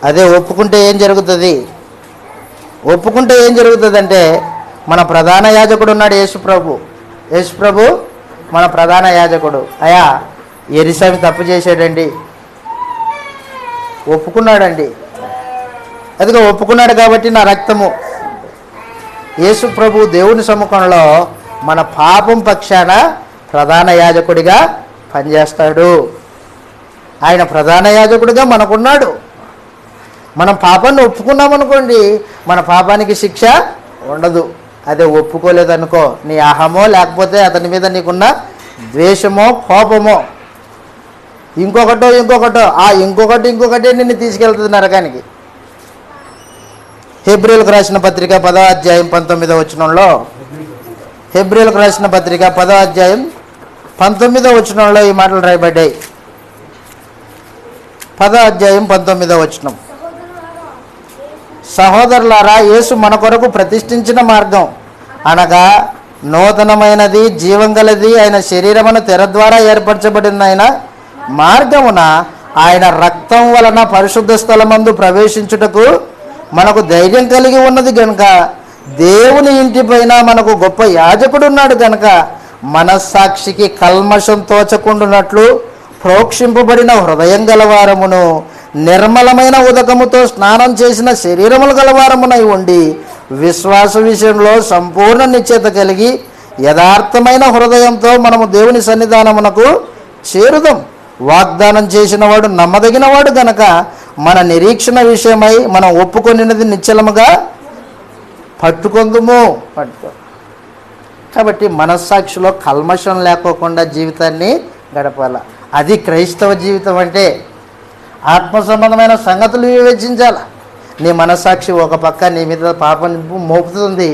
అదే ఒప్పుకుంటే ఏం జరుగుతుంది? ఒప్పుకుంటే ఏం జరుగుతుంది అంటే, మన ప్రధాన యాజకుడు ఉన్నాడు యేసుప్రభు మన ప్రధాన యాజకుడు, అయ్యా ఎలీషాని తప్పు చేశాడండి, ఒప్పుకున్నాడండి, అదిగో ఒప్పుకున్నాడు కాబట్టి నా రక్తము. యేసు ప్రభు దేవుని సముఖంలో మన పాపం పక్షాన ప్రధాన యాజకుడిగా పనిచేస్తాడు. ఆయన ప్రధాన యాజకుడిగా మనకున్నాడు. మనం పాపాన్ని ఒప్పుకున్నామనుకోండి, మన పాపానికి శిక్ష ఉండదు. అదే ఒప్పుకోలేదనుకో, నీ అహమో లేకపోతే అతని మీద నీకున్న ద్వేషమో కోపమో ఇంకొకటో ఆ ఇంకొకటి నిన్ను తీసుకెళ్తుంది నరకానికి. హెబ్రీయులకు రాసిన పత్రిక 10వ అధ్యాయం 19వ వచనంలో, హెబ్రీయులకు రాసిన పత్రిక 10వ అధ్యాయం 19వ వచనంలో ఈ మాటలు రాయబడ్డాయి. 10వ అధ్యాయం 19వ వచనం, సహోదరులారా, యేసు మన కొరకు ప్రతిష్ఠించిన మార్గం అనగా నూతనమైనది జీవం గలది ఆయన శరీరమును తెర ద్వారా ఏర్పరచబడిన ఆయన మార్గమున ఆయన రక్తం వలన పరిశుద్ధ స్థలమందు ప్రవేశించుటకు మనకు ధైర్యం కలిగి ఉన్నది గనుక, దేవుని ఇంటిపైన మనకు గొప్ప యాజకుడు ఉన్నాడు గనుక మనస్సాక్షికి కల్మషం తోచకుండునట్లు ప్రోక్షింపబడిన హృదయం గలవారమును నిర్మలమైన ఉదకముతో స్నానం చేసిన శరీరములు గలవారమునై ఉండి విశ్వాస విషయంలో సంపూర్ణ నిశ్చయత కలిగి యథార్థమైన హృదయంతో మనము దేవుని సన్నిధానమునకు చేరుదాం. వాగ్దానం చేసిన వాడు నమ్మదగినవాడు గనక మన నిరీక్షణ విషయమై మనం ఒప్పుకొనినది నిశ్చలముగా పట్టుకొందుము. కాబట్టి మనస్సాక్షిలో కల్మషం లేకోకుండా జీవితాన్ని గడపాల. అది క్రైస్తవ జీవితం అంటే. ఆత్మ సంబంధమైన సంగతులు వివేచించాల. నీ మనస్సాక్షి ఒక పక్క నీ మీద పాపం మోపుతుంది,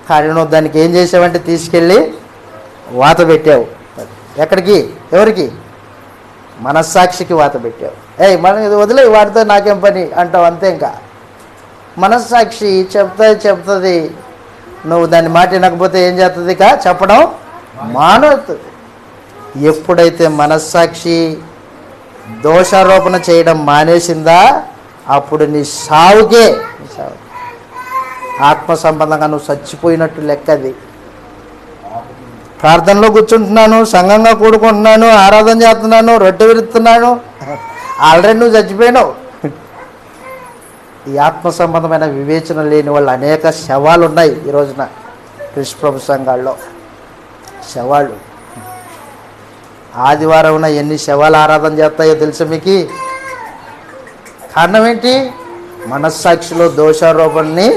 కానీ నువ్వు దానికి ఏం చేసావంటే తీసుకెళ్ళి వాత పెట్టావు. ఎక్కడికి? ఎవరికి? మనస్సాక్షికి వాత పెట్టావు. మనం ఇది వదిలే, వాటితో నాకేం పని అంటావు, అంతే. ఇంకా మనస్సాక్షి చెప్తుంది, నువ్వు దాన్ని మాట వినకపోతే ఏం చేస్తుంది? ఇక చెప్పడం మానుతుంది. ఎప్పుడైతే మనస్సాక్షి దోషారోపణ చేయడం మానేసిందా, అప్పుడు నీ సావుకే ఆత్మ సంబంధంగా నువ్వు చచ్చిపోయినట్టు లెక్కది. ప్రార్థనలో కూర్చుంటున్నాను, సంఘంగా కూడుకుంటున్నాను, ఆరాధన చేస్తున్నాను, రొట్టె విరుస్తున్నాను, ఆల్రెడీ నువ్వు చచ్చిపోయినావు. ఈ ఆత్మ సంబంధమైన వివేచన లేని వాళ్ళు అనేక శవాలు ఉన్నాయి ఈ రోజున కృష్ణప్రభు సంఘాల్లో. శవాలు ఆదివారం ఎన్ని శవాలు ఆరాధన చేస్తాయో తెలుసు మీకు? కారణం ఏంటి? మనస్సాక్షిలో దోషారోపణని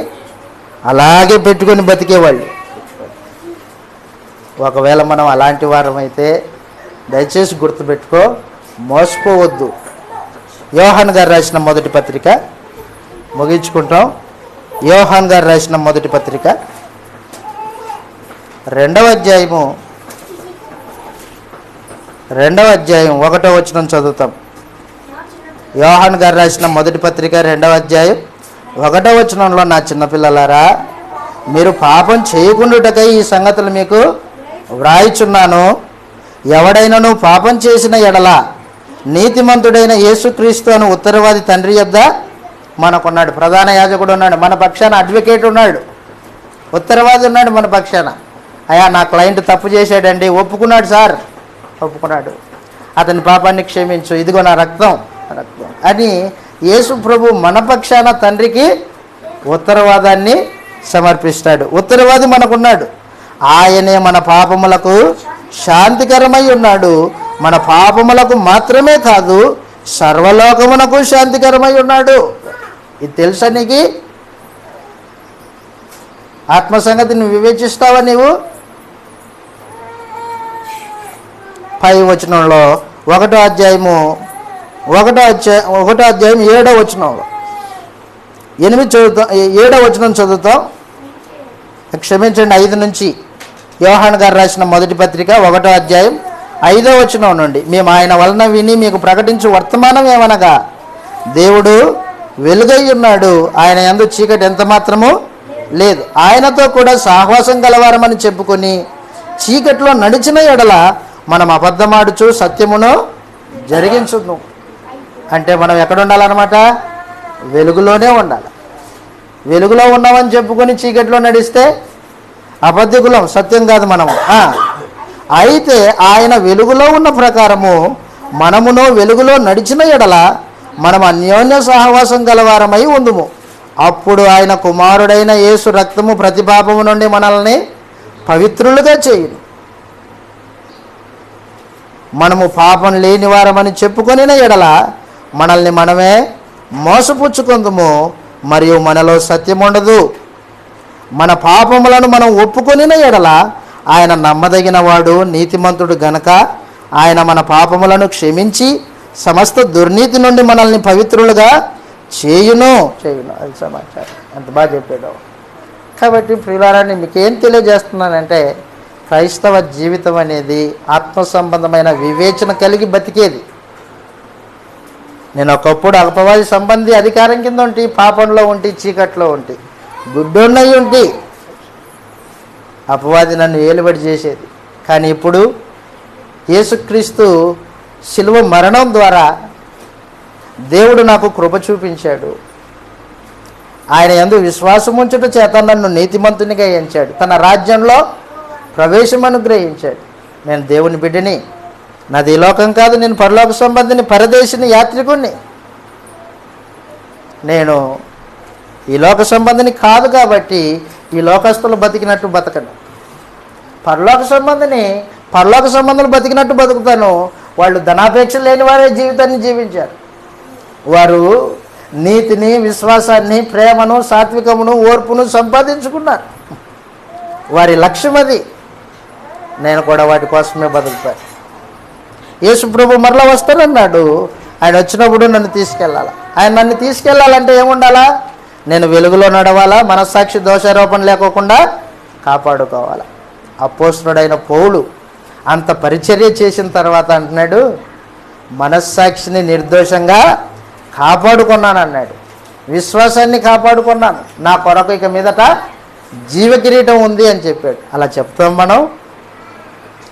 అలాగే పెట్టుకొని బతికేవాళ్ళు. ఒకవేళ మనం అలాంటి వారం అయితే దయచేసి గుర్తుపెట్టుకో, మోసపోవద్దు. యోహాన్ గారు రాసిన మొదటి పత్రిక, ముగించుకుంటాం. యోహాన్ గారు రాసిన మొదటి పత్రిక 2వ అధ్యాయము 1వ వచనం చదువుతాం. యోహాన్ గారు రాసిన మొదటి పత్రిక 2వ అధ్యాయం 1వ వచనంలో, నా చిన్నపిల్లలారా, మీరు పాపం చేయకుండాటకై ఈ సంగతులు మీకు వ్రాయిచున్నాను. ఎవడైనను పాపం చేసిన ఎడల నీతిమంతుడైన యేసుక్రీస్తు అను ఉత్తరవాది తండ్రి యొద్ద మనకున్నాడు. ప్రధాన యాజకుడు ఉన్నాడు మన పక్షాన, అడ్వకేట్ ఉన్నాడు, ఉత్తరవాది ఉన్నాడు మన పక్షాన. అయ్యా నా క్లయింట్ తప్పు చేశాడండి, ఒప్పుకున్నాడు సార్, ఒప్పుకున్నాడు, అతని పాపాన్ని క్షమించు, ఇదిగో నా రక్తం అని యేసు ప్రభు మన పక్షాన తండ్రికి ఉత్తరవాదాన్ని సమర్పిస్తాడు. ఉత్తరవాది మనకున్నాడు. ఆయనే మన పాపములకు శాంతికరమై ఉన్నాడు. మన పాపములకు మాత్రమే కాదు, సర్వలోకమునకు శాంతికరమై ఉన్నాడు. ఇది తెలుసా నీకు? ఆత్మ సంగతిని వివేచిస్తావా నీవు? 5వ వచనంలో 1వ అధ్యాయం 7వ వచనంలో 7వ వచనం చదువుతాం. క్షమించండి, 5 నుంచి. యోహాన్ గారు రాసిన మొదటి పత్రిక 1వ అధ్యాయం 5వ వచనం నుండి, మేము ఆయన వలన విని మీకు ప్రకటించు వర్తమానం ఏమనగా, దేవుడు వెలుగై ఉన్నాడు, ఆయన యందు చీకటి ఎంత మాత్రము లేదు. ఆయనతో కూడా సహవాసం గలవారమని చెప్పుకొని చీకటిలో నడిచిన ఎడల మనం అబద్ధమాడుచు సత్యమును జరిగించును. అంటే మనం ఎక్కడ ఉండాలన్నమాట? వెలుగులోనే ఉండాలి. వెలుగులో ఉన్నామని చెప్పుకొని చీకటిలో నడిస్తే అబద్ధికులం, సత్యం కాదు మనము. అయితే ఆయన వెలుగులో ఉన్న ప్రకారము మనమును వెలుగులో నడిచిన ఎడల మనం అన్యోన్య సహవాసం గలవారమై ఉందుము. అప్పుడు ఆయన కుమారుడైన యేసు రక్తము ప్రతి పాపము నుండి మనల్ని పవిత్రులుగా చేయును. మనము పాపం లేని వారమని చెప్పుకొనిన ఎడల మనల్ని మనమే మోసపుచ్చుకుందుము, మరియు మనలో సత్యం ఉండదు. మన పాపములను మనం ఒప్పుకొనిన ఎడల ఆయన నమ్మదగిన వాడు, నీతిమంతుడు గనక ఆయన మన పాపములను క్షమించి సమస్త దుర్నీతి నుండి మనల్ని పవిత్రులుగా చేయును. అది సమాచారం. ఎంత బాగా చెప్పాడు. కాబట్టి ప్రియులారాన్ని మీకేం తెలియజేస్తున్నానంటే, క్రైస్తవ జీవితం అనేది ఆత్మ సంబంధమైన వివేచన కలిగి బతికేది. నేను ఒకప్పుడు అల్పవాది సంబంధి అధికారం కింద ఉంటి, పాపంలో ఉంటి, చీకట్లో ఉంటి, గుడ్డొన్నయి ఉంటి, అపవాది నన్ను ఏలుబడి చేసేది. కానీ ఇప్పుడు యేసుక్రీస్తు శిలువ మరణం ద్వారా దేవుడు నాకు కృప చూపించాడు. ఆయన యందు విశ్వాసం ఉంచుట చేత నన్ను నీతిమంతునిగా ఎంచాడు. తన రాజ్యంలో ప్రవేశం అనుగ్రహించాడు. నేను దేవుని బిడ్డని, నాది ఈ లోకం కాదు, నేను పరలోక సంబంధిని, పరదేశిని, యాత్రికుణ్ణి. నేను ఈ లోక సంబంధిని కాదు కాబట్టి ఈ లోకస్తులు బతికినట్టు బతకను. పరలోక సంబంధులు బతికినట్టు బతుకుతాను. వాళ్ళు ధనాపేక్ష లేని వారే జీవితాన్ని జీవించారు. వారు నీతిని, విశ్వాసాన్ని, ప్రేమను, సాత్వికమును, ఓర్పును సంపాదించుకున్నారు. వారి లక్ష్యం అది. నేను కూడా వాటి కోసమే బతుకుతాను. యేసు ప్రభు మరలా వస్తానన్నాడు. ఆయన వచ్చినప్పుడు నన్ను తీసుకెళ్ళాలి. ఆయన నన్ను తీసుకెళ్ళాలంటే ఏముండాలా? నేను వెలుగులో నడవాలా, మనస్సాక్షి దోషారోపణ లేకోకుండా కాపాడుకోవాలా. అపోస్తలుడైన పౌలు అంత పరిచర్య చేసిన తర్వాత అంటున్నాడు, మనస్సాక్షిని నిర్దోషంగా కాపాడుకున్నాను అన్నాడు. విశ్వాసాన్ని కాపాడుకున్నాను, నా కొరకు ఇక మీదట జీవ కిరీటం ఉంది అని చెప్పాడు. అలా చెప్తాం మనం?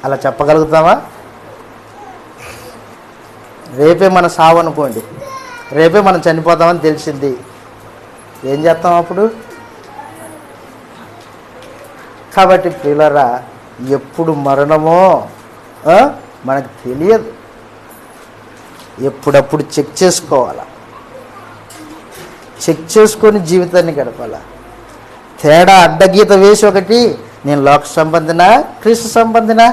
అలా చెప్పగలుగుతామా? రేపే మన సావు అనుకోండి, రేపే మనం చనిపోతామని తెలిసింది, ఏం చేస్తాం అప్పుడు? కాబట్టి ప్రియులారా, ఎప్పుడు మరణమో మనకు తెలియదు. ఎప్పుడప్పుడు చెక్ చేసుకోవాలా, చెక్ చేసుకొని జీవితాన్ని గడపాలా. తేడా అడ్డగీత వేసి ఒకటి, నేను లోక సంబంధినా, క్రీస్తు సంబంధినా,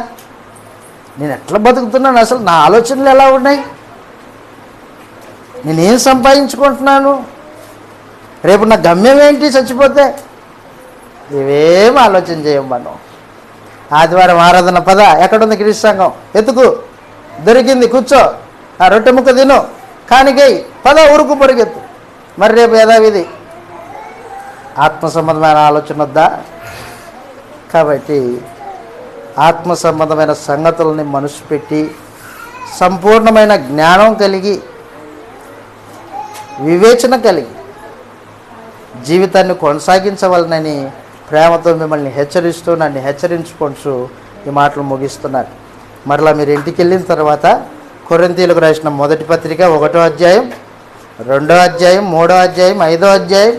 నేను ఎట్లా బతుకుతున్నాను, అసలు నా ఆలోచనలు ఎలా ఉన్నాయి, నేనేం సంపాదించుకుంటున్నాను, రేపు నా గమ్యం ఏంటి చచ్చిపోతే, ఇవేం ఆలోచన చేయం మనం. ఆదివారం ఆరాధన పద, ఎక్కడుంది క్రీస్తు సంఘం, ఎత్తుకు, దొరికింది, కూర్చో, ఆ రొట్టె ముక్క తిను, కానికై పద, ఉరుకు పరిగెత్తు. మరి రేపు యథావిధి ఆత్మ సంబంధమైన ఆలోచన వద్దా? కాబట్టి ఆత్మ సంబంధమైన సంగతులని మనసు పెట్టి సంపూర్ణమైన జ్ఞానం కలిగి వివేచన కలిగి జీవితాన్ని కొనసాగించవలనని ప్రేమతో మిమ్మల్ని హెచ్చరిస్తూ, నన్ను హెచ్చరించుకుంటూ ఈ మాటలు ముగిస్తున్నారు. మరలా మీరు ఇంటికి వెళ్ళిన తర్వాత కొరింథీయులకు రాసిన మొదటి పత్రిక 1వ అధ్యాయం, 2వ అధ్యాయం, 3వ అధ్యాయం, 5వ అధ్యాయం,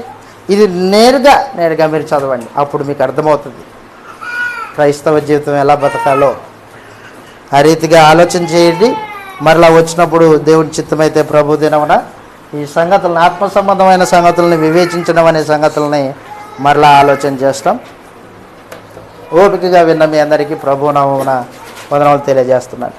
ఇది నేరుగా మీరు చదవండి. అప్పుడు మీకు అర్థమవుతుంది క్రైస్తవ జీవితం ఎలా బతకాలో. ఆ రీతిగా ఆలోచన చేయండి. మరలా వచ్చినప్పుడు దేవుని చిత్తమైతే ప్రభు దినమున ఈ సంగతులను, ఆత్మ సంబంధమైన సంగతులను వివేచించడం అనే సంగతులని మరలా ఆలోచన చేస్తాం. ఓపికగా విన్న మీ అందరికీ ప్రభు నామమున వందనాలు తెలియజేస్తున్నాను.